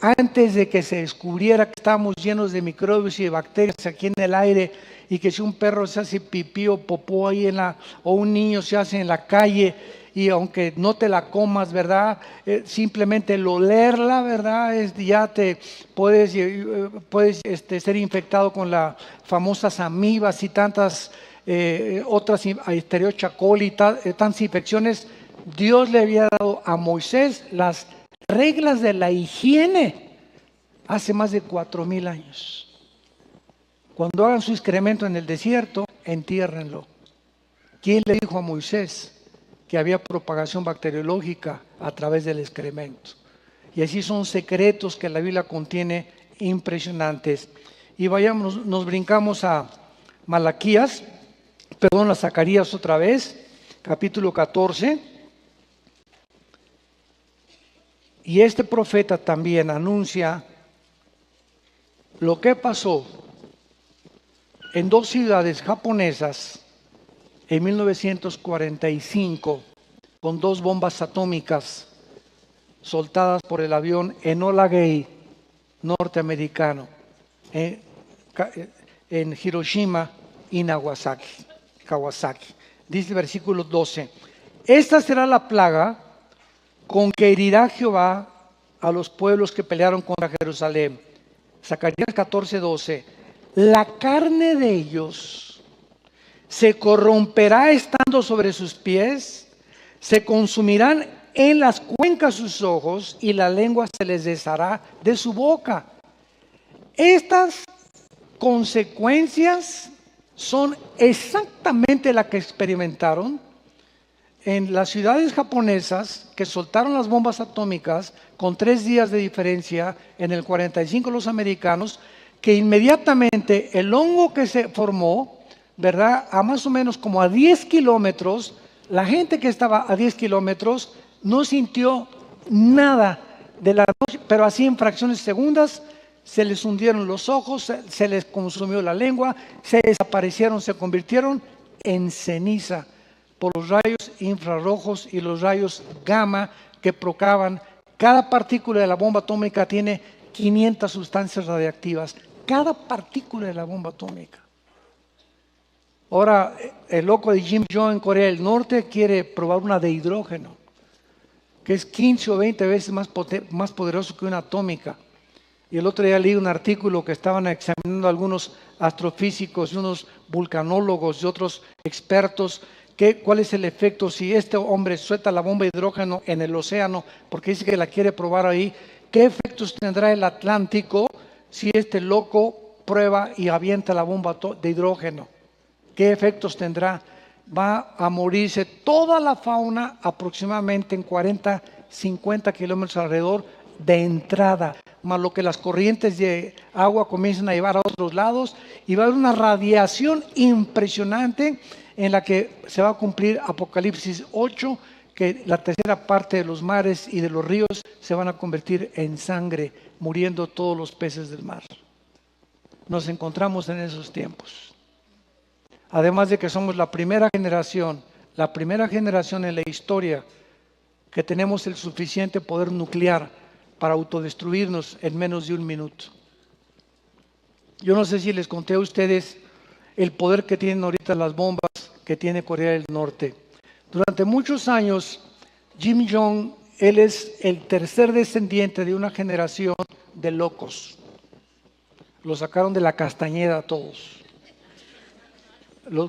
Antes de que se descubriera que estábamos llenos de microbios y de bacterias aquí en el aire, y que si un perro se hace pipí o popó ahí o un niño se hace en la calle, y aunque no te la comas, ¿verdad?, simplemente el olerla, ¿verdad?, ya te puedes ser infectado con las famosas amibas y tantas otras, Escherichia coli, tantas infecciones. Dios le había dado a Moisés las reglas de la higiene hace más de 4000 años. Cuando hagan su excremento en el desierto, entiérrenlo. ¿Quién le dijo a Moisés que había propagación bacteriológica a través del excremento? Y así son secretos que la Biblia contiene impresionantes. Y vayamos, nos brincamos a a Zacarías otra vez, capítulo 14. Y este profeta también anuncia lo que pasó en 2 ciudades japonesas en 1945 con 2 bombas atómicas soltadas por el avión Enola Gay norteamericano en Hiroshima y Kawasaki. Dice el versículo 12, esta será la plaga con que herirá Jehová a los pueblos que pelearon contra Jerusalén. Zacarías 14:12. La carne de ellos se corromperá estando sobre sus pies, se consumirán en las cuencas sus ojos y la lengua se les deshará de su boca. Estas consecuencias son exactamente las que experimentaron en las ciudades japonesas que soltaron las bombas atómicas con 3 días de diferencia en el 45 los americanos, que inmediatamente el hongo que se formó, ¿verdad?, a más o menos como a 10 kilómetros, la gente que estaba a 10 kilómetros no sintió nada de la noche, pero así en fracciones de segundos se les hundieron los ojos, se les consumió la lengua, se desaparecieron, se convirtieron en ceniza por los rayos infrarrojos y los rayos gamma que provocaban. Cada partícula de la bomba atómica tiene 500 sustancias radiactivas. Cada partícula de la bomba atómica. Ahora, el loco de Kim Jong en Corea del Norte quiere probar una de hidrógeno, que es 15 o 20 veces más poderoso que una atómica. Y el otro día leí un artículo que estaban examinando algunos astrofísicos, unos vulcanólogos y otros expertos, cuál es el efecto si este hombre suelta la bomba de hidrógeno en el océano, porque dice que la quiere probar ahí. ¿Qué efectos tendrá el Atlántico si este loco prueba y avienta la bomba de hidrógeno? ¿Qué efectos tendrá? Va a morirse toda la fauna aproximadamente en 40, 50 kilómetros alrededor de entrada, más lo que las corrientes de agua comienzan a llevar a otros lados, y va a haber una radiación impresionante en la que se va a cumplir Apocalipsis 8, que la tercera parte de los mares y de los ríos se van a convertir en sangre, muriendo todos los peces del mar. Nos encontramos en esos tiempos. Además de que somos la primera generación en la historia que tenemos el suficiente poder nuclear para autodestruirnos en menos de un minuto. Yo no sé si les conté a ustedes el poder que tienen ahorita las bombas que tiene Corea del Norte. Durante muchos años, Kim Jong, él es el tercer descendiente de una generación de locos. Lo sacaron de la Castañeda a todos.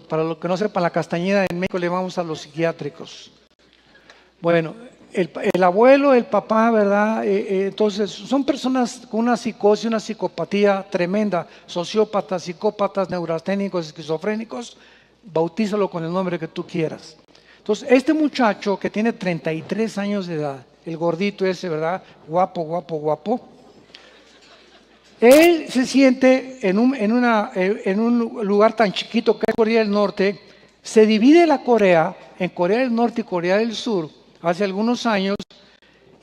Para los que no sepan, la Castañeda en México le llamamos a los psiquiátricos. Bueno, el abuelo, el papá, ¿verdad? Entonces, son personas con una psicosis, una psicopatía tremenda, sociópatas, psicópatas, neurasténicos, esquizofrénicos, bautízalo con el nombre que tú quieras. Entonces, este muchacho que tiene 33 años de edad, el gordito ese, ¿verdad? Guapo, guapo, guapo. Él se siente en un lugar tan chiquito que es Corea del Norte. Se divide la Corea en Corea del Norte y Corea del Sur hace algunos años,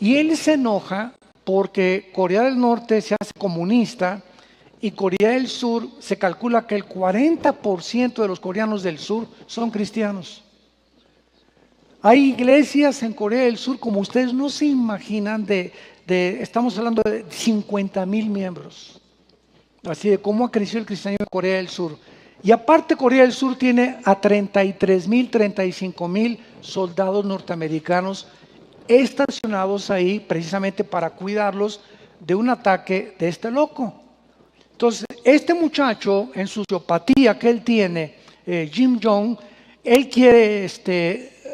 y él se enoja porque Corea del Norte se hace comunista y Corea del Sur se calcula que el 40% de los coreanos del sur son cristianos. Hay iglesias en Corea del Sur como ustedes no se imaginan, estamos hablando de 50,000 miembros. Así de cómo ha crecido el cristianismo en Corea del Sur. Y aparte Corea del Sur tiene a 33,000, 35,000 soldados norteamericanos estacionados ahí precisamente para cuidarlos de un ataque de este loco. Entonces, este muchacho, en su sociopatía que él tiene, Kim Jong, él quiere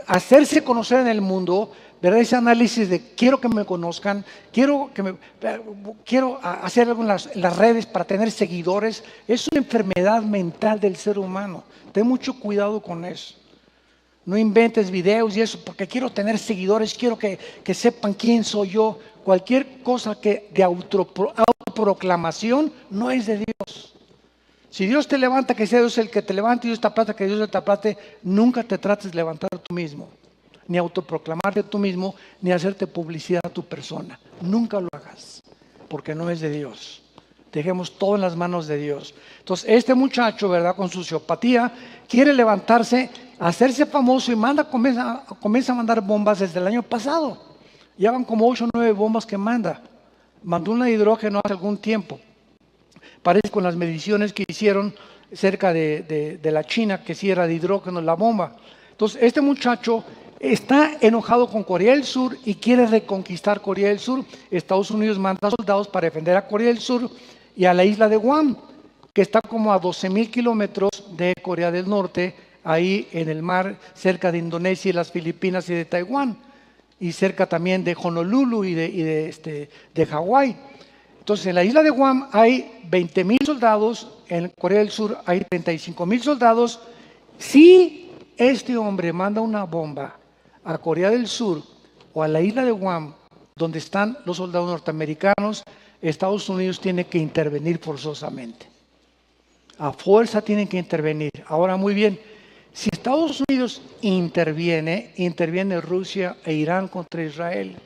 hacerse conocer en el mundo, ¿verdad? Ese análisis de quiero que me conozcan, quiero hacer algo en las redes para tener seguidores. Es una enfermedad mental del ser humano. Ten mucho cuidado con eso. No inventes videos y eso, porque quiero tener seguidores, quiero que sepan quién soy yo. Cualquier cosa que de autoproclamación no es de Dios. Si Dios te levanta, que sea Dios el que te levante, y Dios te aplata, que Dios te aplate. Nunca te trates de levantar tú mismo, ni autoproclamarte tú mismo, ni hacerte publicidad a tu persona. Nunca lo hagas, porque no es de Dios. Dejemos todo en las manos de Dios. Entonces, este muchacho, ¿verdad? Con su sociopatía, quiere levantarse, hacerse famoso y comienza a mandar bombas desde el año pasado. Ya van como 8 o 9 bombas que manda. Mandó una de hidrógeno hace algún tiempo. Parece con las mediciones que hicieron cerca de la China, que sí era de hidrógeno la bomba. Entonces, este muchacho está enojado con Corea del Sur y quiere reconquistar Corea del Sur. Estados Unidos manda soldados para defender a Corea del Sur y a la isla de Guam, que está como a 12,000 kilómetros de Corea del Norte, ahí en el mar, cerca de Indonesia y las Filipinas y de Taiwán, y cerca también de Honolulu y de Hawái. Entonces, en la isla de Guam hay 20,000 soldados, en Corea del Sur hay 35,000 soldados. Si este hombre manda una bomba a Corea del Sur o a la isla de Guam, donde están los soldados norteamericanos, Estados Unidos tiene que intervenir forzosamente. A fuerza tienen que intervenir. Ahora, muy bien, si Estados Unidos interviene Rusia e Irán contra Israel.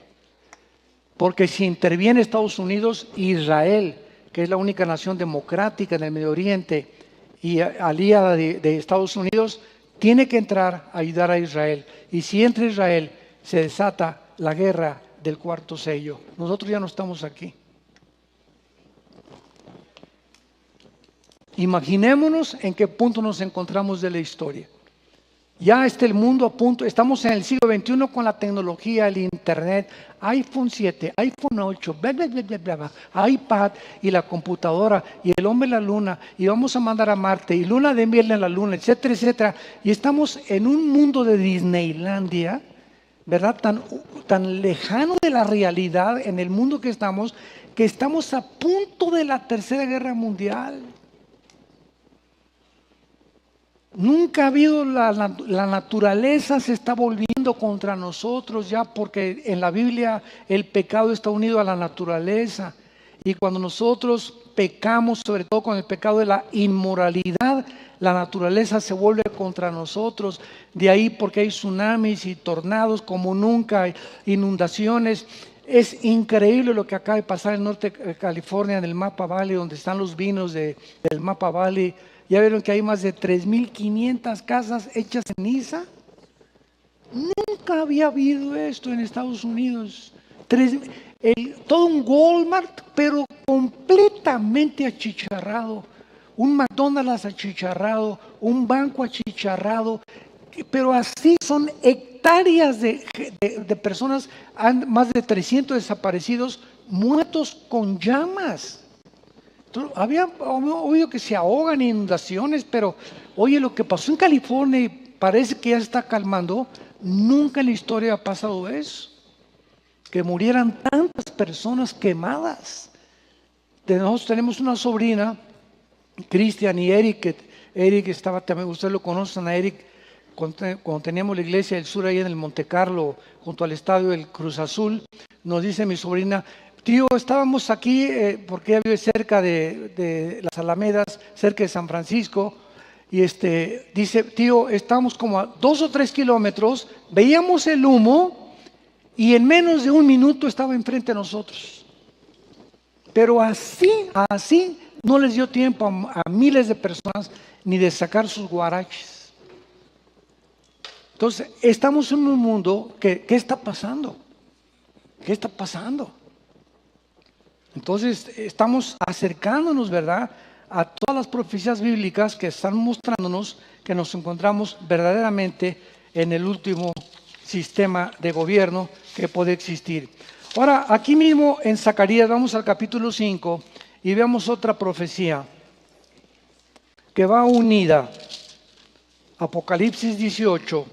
Porque si interviene Estados Unidos, Israel, que es la única nación democrática en el Medio Oriente y aliada de Estados Unidos, tiene que entrar a ayudar a Israel. Y si entra Israel, se desata la guerra del cuarto sello. Nosotros ya no estamos aquí. Imaginémonos en qué punto nos encontramos de la historia. Ya está el mundo a punto, estamos en el siglo XXI con la tecnología, el internet, iPhone 7, iPhone 8, bla, bla, bla, bla, bla, iPad y la computadora y el hombre en la luna y vamos a mandar a Marte y luna de miel en la luna, etcétera, etcétera. Y estamos en un mundo de Disneylandia, ¿verdad? Tan lejano de la realidad en el mundo que estamos a punto de la Tercera Guerra Mundial. Nunca ha habido la naturaleza se está volviendo contra nosotros ya, porque en la Biblia el pecado está unido a la naturaleza. Y cuando nosotros pecamos, sobre todo con el pecado de la inmoralidad, la naturaleza se vuelve contra nosotros. De ahí porque hay tsunamis y tornados como nunca, hay inundaciones. Es increíble lo que acaba de pasar en el norte de California, en el Napa Valley, donde están los vinos del Napa Valley. Ya vieron que hay más de 3.500 casas hechas ceniza. Nunca había habido esto en Estados Unidos. Todo un Walmart, pero completamente achicharrado. Un McDonald's achicharrado, un banco achicharrado. Pero así son hectáreas de personas, más de 300 desaparecidos, muertos con llamas. Había oído que se ahogan en inundaciones, pero oye, lo que pasó en California y parece que ya se está calmando. Nunca en la historia ha pasado eso, que murieran tantas personas quemadas. Nosotros tenemos una sobrina, Cristian y Eric, que Eric estaba también, ustedes lo conocen a Eric, cuando teníamos la iglesia del sur ahí en el Monte Carlo, junto al estadio del Cruz Azul. Nos dice mi sobrina: tío, estábamos aquí porque ella vive cerca de las Alamedas, cerca de San Francisco, y dice: tío, estábamos como a 2 o 3 kilómetros, veíamos el humo y en menos de un minuto estaba enfrente de nosotros. Pero así no les dio tiempo a miles de personas ni de sacar sus guaraches. Entonces, estamos en un mundo que, ¿qué está pasando? ¿Qué está pasando? Entonces, estamos acercándonos, ¿verdad?, a todas las profecías bíblicas que están mostrándonos que nos encontramos verdaderamente en el último sistema de gobierno que puede existir. Ahora, aquí mismo en Zacarías, vamos al capítulo 5 y veamos otra profecía que va unida. Apocalipsis 18.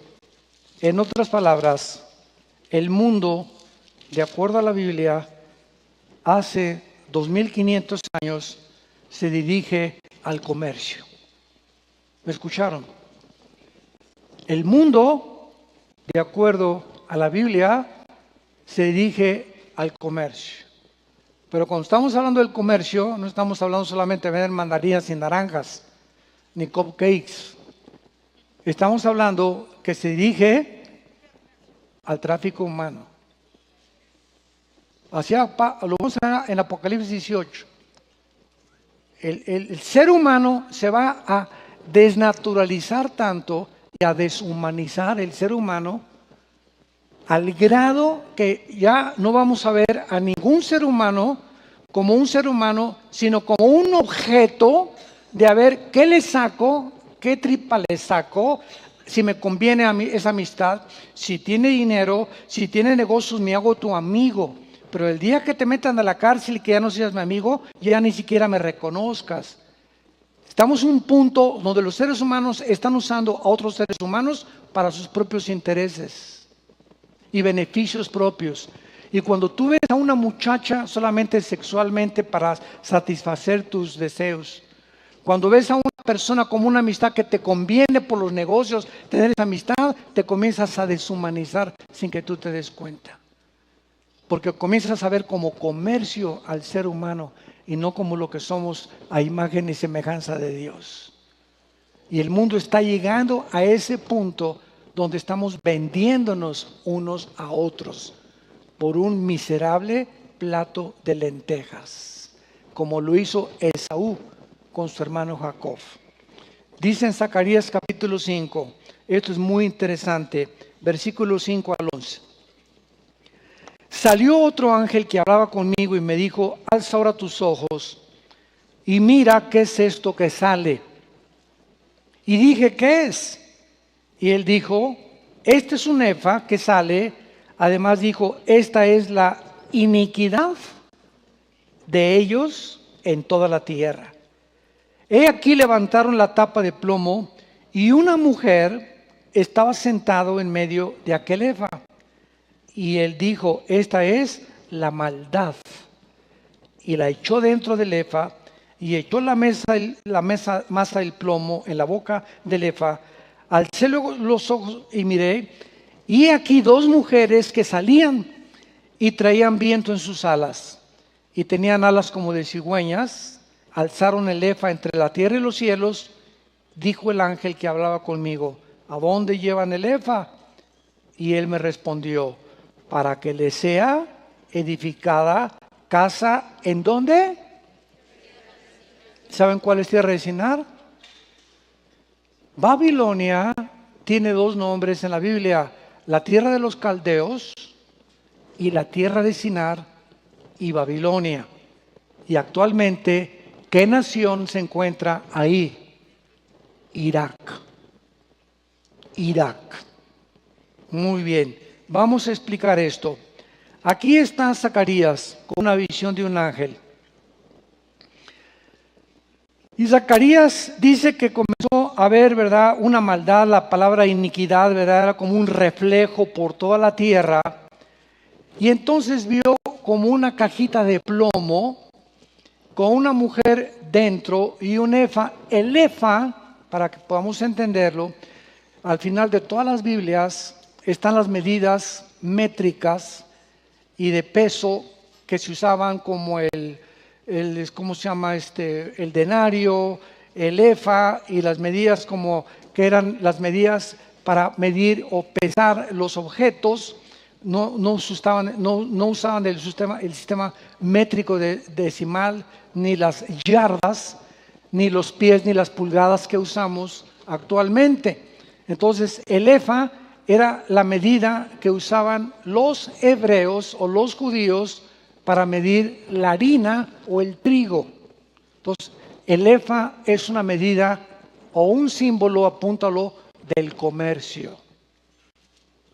En otras palabras, el mundo, de acuerdo a la Biblia, hace 2500 años se dirige al comercio. ¿Me escucharon? El mundo, de acuerdo a la Biblia, se dirige al comercio. Pero cuando estamos hablando del comercio, no estamos hablando solamente de vender mandarinas y naranjas, ni cupcakes. Estamos hablando que se dirige al tráfico humano. Lo vamos a ver en Apocalipsis 18. El ser humano se va a desnaturalizar tanto y a deshumanizar el ser humano al grado que ya no vamos a ver a ningún ser humano como un ser humano, sino como un objeto de a ver qué le saco, qué tripa le saco, si me conviene a mí esa amistad, si tiene dinero, si tiene negocios, me hago tu amigo. Pero el día que te metan a la cárcel y que ya no seas mi amigo, ya ni siquiera me reconozcas. Estamos en un punto donde los seres humanos están usando a otros seres humanos para sus propios intereses y beneficios propios. Y cuando tú ves a una muchacha solamente sexualmente para satisfacer tus deseos, cuando ves a una persona como una amistad que te conviene por los negocios tener esa amistad, te comienzas a deshumanizar sin que tú te des cuenta. Porque comienzas a ver como comercio al ser humano y no como lo que somos a imagen y semejanza de Dios. Y el mundo está llegando a ese punto donde estamos vendiéndonos unos a otros por un miserable plato de lentejas, como lo hizo Esaú con su hermano Jacob. Dice en Zacarías capítulo 5, esto es muy interesante, versículos 5 al 11. Salió otro ángel que hablaba conmigo y me dijo: alza ahora tus ojos y mira qué es esto que sale. Y dije: ¿qué es? Y él dijo: este es un efa que sale. Además dijo: esta es la iniquidad de ellos en toda la tierra. He aquí levantaron la tapa de plomo y una mujer estaba sentado en medio de aquel efa. Y él dijo: esta es la maldad. Y la echó dentro del efa y echó masa del plomo en la boca del Efa. Alcé luego los ojos y miré, y aquí dos mujeres que salían y traían viento en sus alas, y tenían alas como de cigüeñas. Alzaron el Efa entre la tierra y los cielos. Dijo el ángel que hablaba conmigo: ¿a dónde llevan el Efa? Y él me respondió: para que le sea edificada casa. ¿En dónde? ¿Saben cuál es tierra de Sinar? Babilonia tiene dos nombres en la Biblia: la tierra de los caldeos y la tierra de Sinar y Babilonia. Y actualmente, ¿qué nación se encuentra ahí? Irak. Irak. Muy bien, vamos a explicar esto. Aquí está Zacarías con una visión de un ángel. Y Zacarías dice que comenzó a ver, ¿verdad?, una maldad. La palabra iniquidad, ¿verdad?, era como un reflejo por toda la tierra. Y entonces vio como una cajita de plomo con una mujer dentro y un Efa. El Efa, para que podamos entenderlo, al final de todas las Biblias están las medidas métricas y de peso que se usaban, como ¿cómo se llama? El denario, el Efa, y las medidas como que eran las medidas para medir o pesar los objetos. No usaban el sistema métrico decimal, ni las yardas, ni los pies, ni las pulgadas que usamos actualmente. Entonces, el Efa era la medida que usaban los hebreos o los judíos para medir la harina o el trigo. Entonces, el Efa es una medida o un símbolo, apúntalo, del comercio.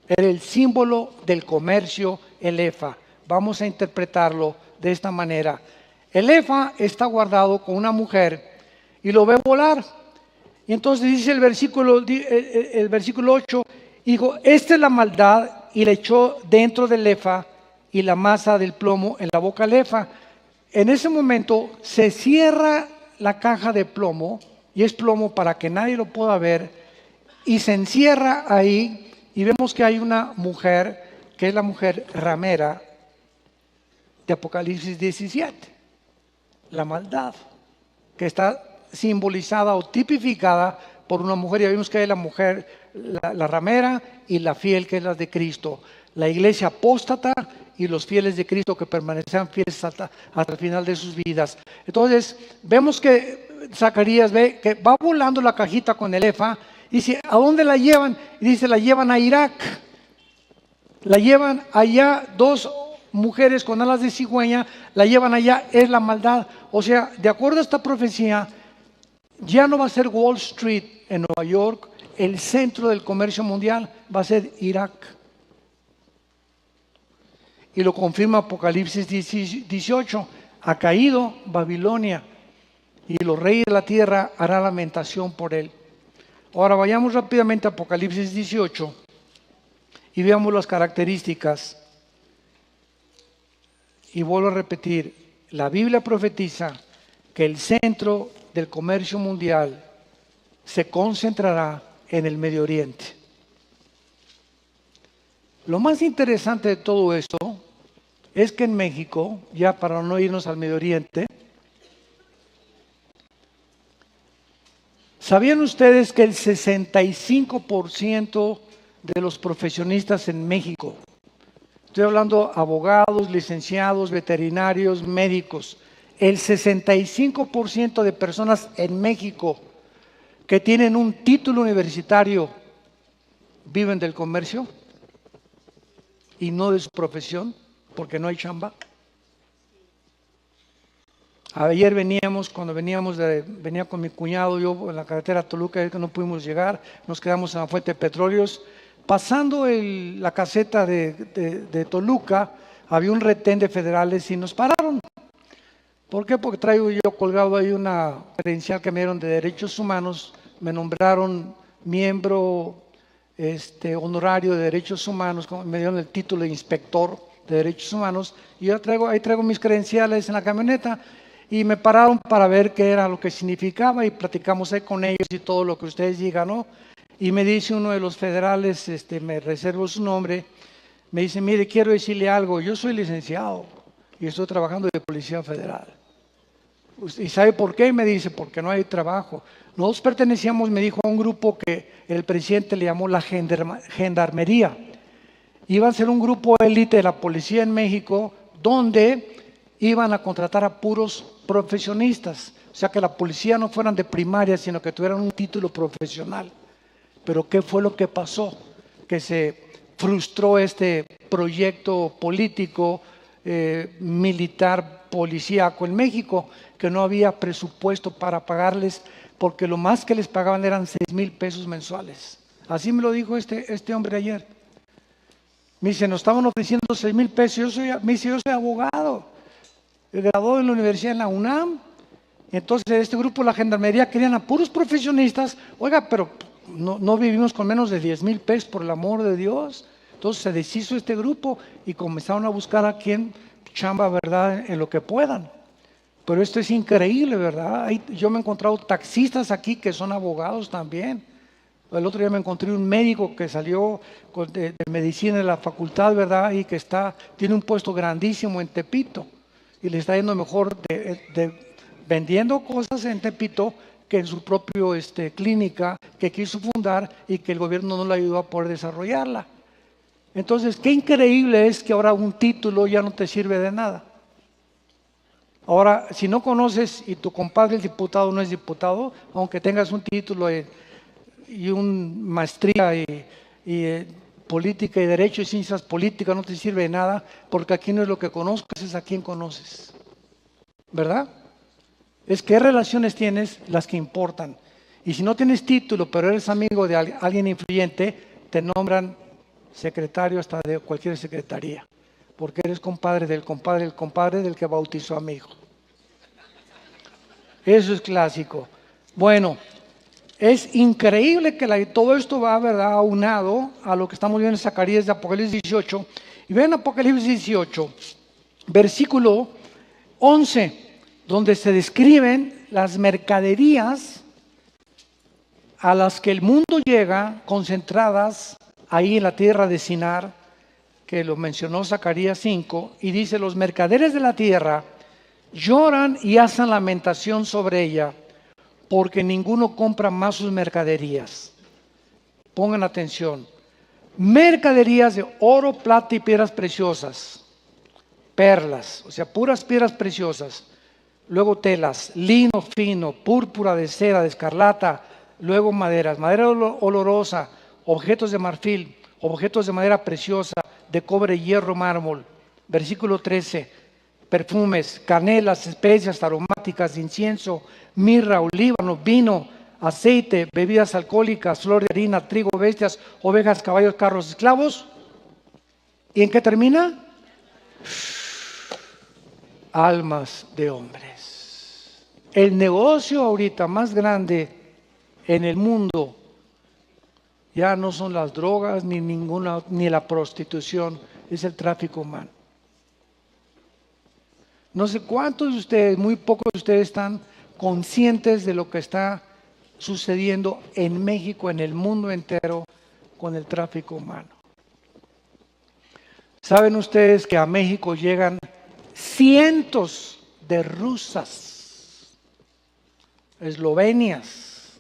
Era el símbolo del comercio, el Efa. Vamos a interpretarlo de esta manera. El Efa está guardado con una mujer y lo ve volar. Y entonces dice el versículo 8, dijo: esta es la maldad, y le echó dentro del Efa y la masa del plomo en la boca del Efa. En ese momento se cierra la caja de plomo, y es plomo para que nadie lo pueda ver, y se encierra ahí. Y vemos que hay una mujer, que es la mujer ramera de Apocalipsis 17, la maldad, que está simbolizada o tipificada por una mujer. Ya vimos que hay la mujer, la ramera, y la fiel, que es la de Cristo, la iglesia apóstata y los fieles de Cristo, que permanecerán fieles hasta el final de sus vidas. Entonces vemos que Zacarías ve que va volando la cajita con el Efa. Dice: ¿a dónde la llevan? Y dice: la llevan a Irak. La llevan allá. Dos mujeres con alas de cigüeña la llevan allá. Es la maldad. O sea, de acuerdo a esta profecía, ya no va a ser Wall Street en Nueva York. El centro del comercio mundial va a ser Irak. Y lo confirma Apocalipsis 18. Ha caído Babilonia, y los reyes de la tierra harán lamentación por él. Ahora vayamos rápidamente a Apocalipsis 18 y veamos las características. Y vuelvo a repetir, la Biblia profetiza que el centro del comercio mundial se concentrará en el Medio Oriente. Lo más interesante de todo esto es que en México, ya para no irnos al Medio Oriente, ¿sabían ustedes que el 65% de los profesionistas en México, estoy hablando abogados, licenciados, veterinarios, médicos, el 65% de personas en México que tienen un título universitario viven del comercio y no de su profesión, porque no hay chamba? Ayer venía con mi cuñado, yo en la carretera Toluca, que no pudimos llegar, nos quedamos en la fuente de petróleos. Pasando la caseta de Toluca, había un retén de federales y nos pararon. ¿Por qué? Porque traigo yo colgado ahí una credencial que me dieron de derechos humanos. Me nombraron miembro honorario de derechos humanos, me dieron el título de inspector de derechos humanos, y yo ahí traigo mis credenciales en la camioneta. y me pararon para ver qué era lo que significaba y platicamos ahí con ellos y todo lo que ustedes digan, ¿no? Y me dice uno de los federales, me reservo su nombre, me dice, mire, quiero decirle algo, yo soy licenciado y estoy trabajando de policía federal. ¿Y sabe por qué? Me dice, porque no hay trabajo. Nosotros pertenecíamos, me dijo, a un grupo que el presidente le llamó la gendarmería. Iba a ser un grupo élite de la policía en México donde iban a contratar a puros profesionistas. O sea, que la policía no fueran de primaria, sino que tuvieran un título profesional. Pero ¿qué fue lo que pasó? Que se frustró este proyecto político, militar, policíaco en México, que no había presupuesto para pagarles, porque lo más que les pagaban eran 6,000 pesos mensuales. Así me lo dijo este hombre ayer. Me dice, nos estaban ofreciendo 6,000 pesos. Me dice, yo soy abogado, graduado en la universidad en la UNAM. Entonces este grupo, la gendarmería, querían a puros profesionistas. Oiga, pero no vivimos con menos de 10,000 pesos, por el amor de Dios. Entonces se deshizo este grupo y comenzaron a buscar a quien chamba, ¿verdad?, en lo que puedan. Pero esto es increíble, ¿verdad? Yo me he encontrado taxistas aquí que son abogados también. El otro día me encontré un médico que salió de medicina de la facultad, ¿verdad? Y que tiene un puesto grandísimo en Tepito. Y le está yendo mejor vendiendo cosas en Tepito que en su propia clínica que quiso fundar y que el gobierno no le ayudó a poder desarrollarla. Entonces, qué increíble es que ahora un título ya no te sirve de nada. Ahora, si no conoces y tu compadre el diputado no es diputado, aunque tengas un título y una maestría y política y derecho y ciencias políticas, no te sirve de nada, porque aquí no es lo que conozcas, es a quién conoces, ¿verdad? Es qué relaciones tienes las que importan. Y si no tienes título, pero eres amigo de alguien influyente, te nombran secretario hasta de cualquier secretaría, porque eres compadre del que bautizó a mi hijo. Eso es clásico. Bueno, es increíble que todo esto va, ¿verdad?, aunado a lo que estamos viendo en Zacarías de Apocalipsis 18. Y ven Apocalipsis 18, versículo 11, donde se describen las mercaderías a las que el mundo llega concentradas ahí en la tierra de Sinar, que lo mencionó Zacarías 5, y dice, los mercaderes de la tierra lloran y hacen lamentación sobre ella, porque ninguno compra más sus mercaderías. Pongan atención. Mercaderías de oro, plata y piedras preciosas, perlas, o sea, puras piedras preciosas. Luego telas, lino fino, púrpura de seda, de escarlata, luego madera olorosa, objetos de marfil, objetos de madera preciosa, de cobre, hierro, mármol. Versículo 13, perfumes, canelas, especias aromáticas, incienso, mirra, olíbano, vino, aceite, bebidas alcohólicas, flor de harina, trigo, bestias, ovejas, caballos, carros, esclavos. ¿Y en qué termina? Almas de hombres. El negocio ahorita más grande en el mundo ya no son las drogas ni la prostitución, es el tráfico humano. No sé cuántos de ustedes, muy pocos de ustedes están conscientes de lo que está sucediendo en México, en el mundo entero, con el tráfico humano. ¿Saben ustedes que a México llegan cientos de rusas, eslovenias,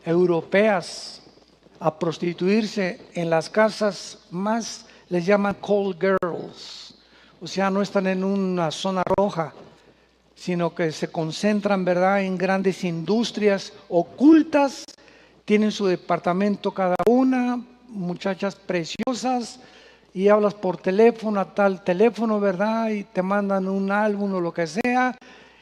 europeas a prostituirse en las casas más, les llaman call girls? O sea, no están en una zona roja, sino que se concentran, ¿verdad?, en grandes industrias ocultas, tienen su departamento cada una, muchachas preciosas, y hablas por teléfono a tal teléfono, ¿verdad?, y te mandan un álbum o lo que sea,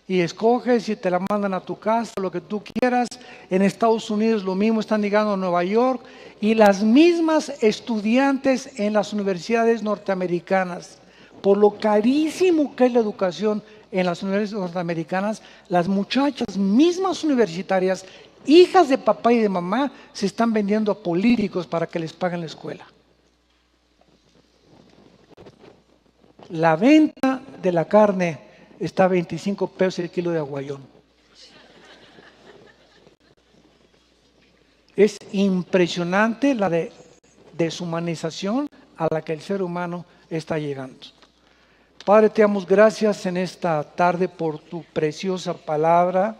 y escoges y te la mandan a tu casa, lo que tú quieras. En Estados Unidos lo mismo, están llegando a Nueva York, y las mismas estudiantes en las universidades norteamericanas, por lo carísimo que es la educación en las universidades norteamericanas, las muchachas mismas universitarias, hijas de papá y de mamá, se están vendiendo a políticos para que les paguen la escuela. La venta de la carne está a 25 pesos el kilo de aguayón. Es impresionante la deshumanización a la que el ser humano está llegando. Padre, te damos gracias en esta tarde por tu preciosa palabra.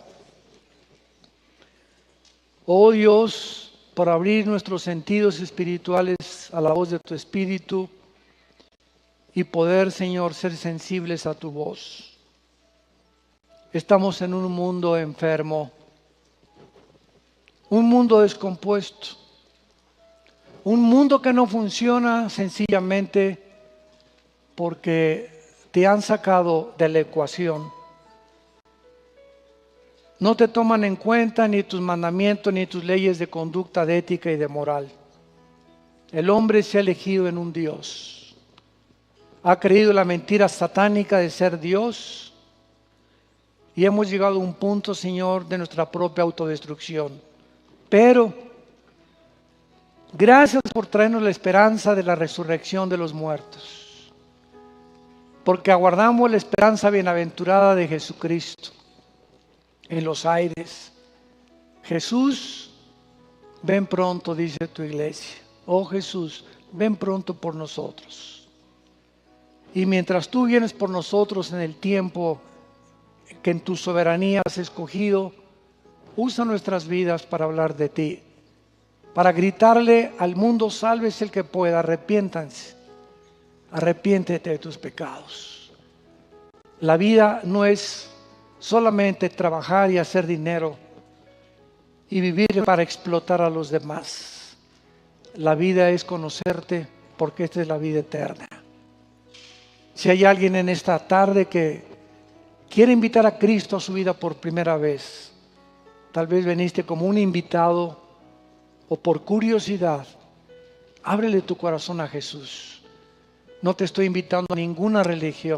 Oh Dios, por abrir nuestros sentidos espirituales a la voz de tu Espíritu y poder, Señor, ser sensibles a tu voz. Estamos en un mundo enfermo, un mundo descompuesto, un mundo que no funciona sencillamente porque te han sacado de la ecuación. No te toman en cuenta ni tus mandamientos ni tus leyes de conducta, de ética y de moral. El hombre se ha elegido en un Dios. Ha creído la mentira satánica de ser Dios y hemos llegado a un punto, Señor, de nuestra propia autodestrucción. Pero gracias por traernos la esperanza de la resurrección de los muertos, porque aguardamos la esperanza bienaventurada de Jesucristo en los aires. Jesús, ven pronto, dice tu iglesia. Oh Jesús, ven pronto por nosotros. Y mientras tú vienes por nosotros en el tiempo que en tu soberanía has escogido, usa nuestras vidas para hablar de ti, para gritarle al mundo: sálvese el que pueda, arrepiéntanse, arrepiéntete de tus pecados. La vida no es solamente trabajar y hacer dinero y vivir para explotar a los demás. La vida es conocerte, porque esta es la vida eterna. Si hay alguien en esta tarde que quiere invitar a Cristo a su vida por primera vez, tal vez veniste como un invitado o por curiosidad, ábrele tu corazón a Jesús. No te estoy invitando a ninguna religión,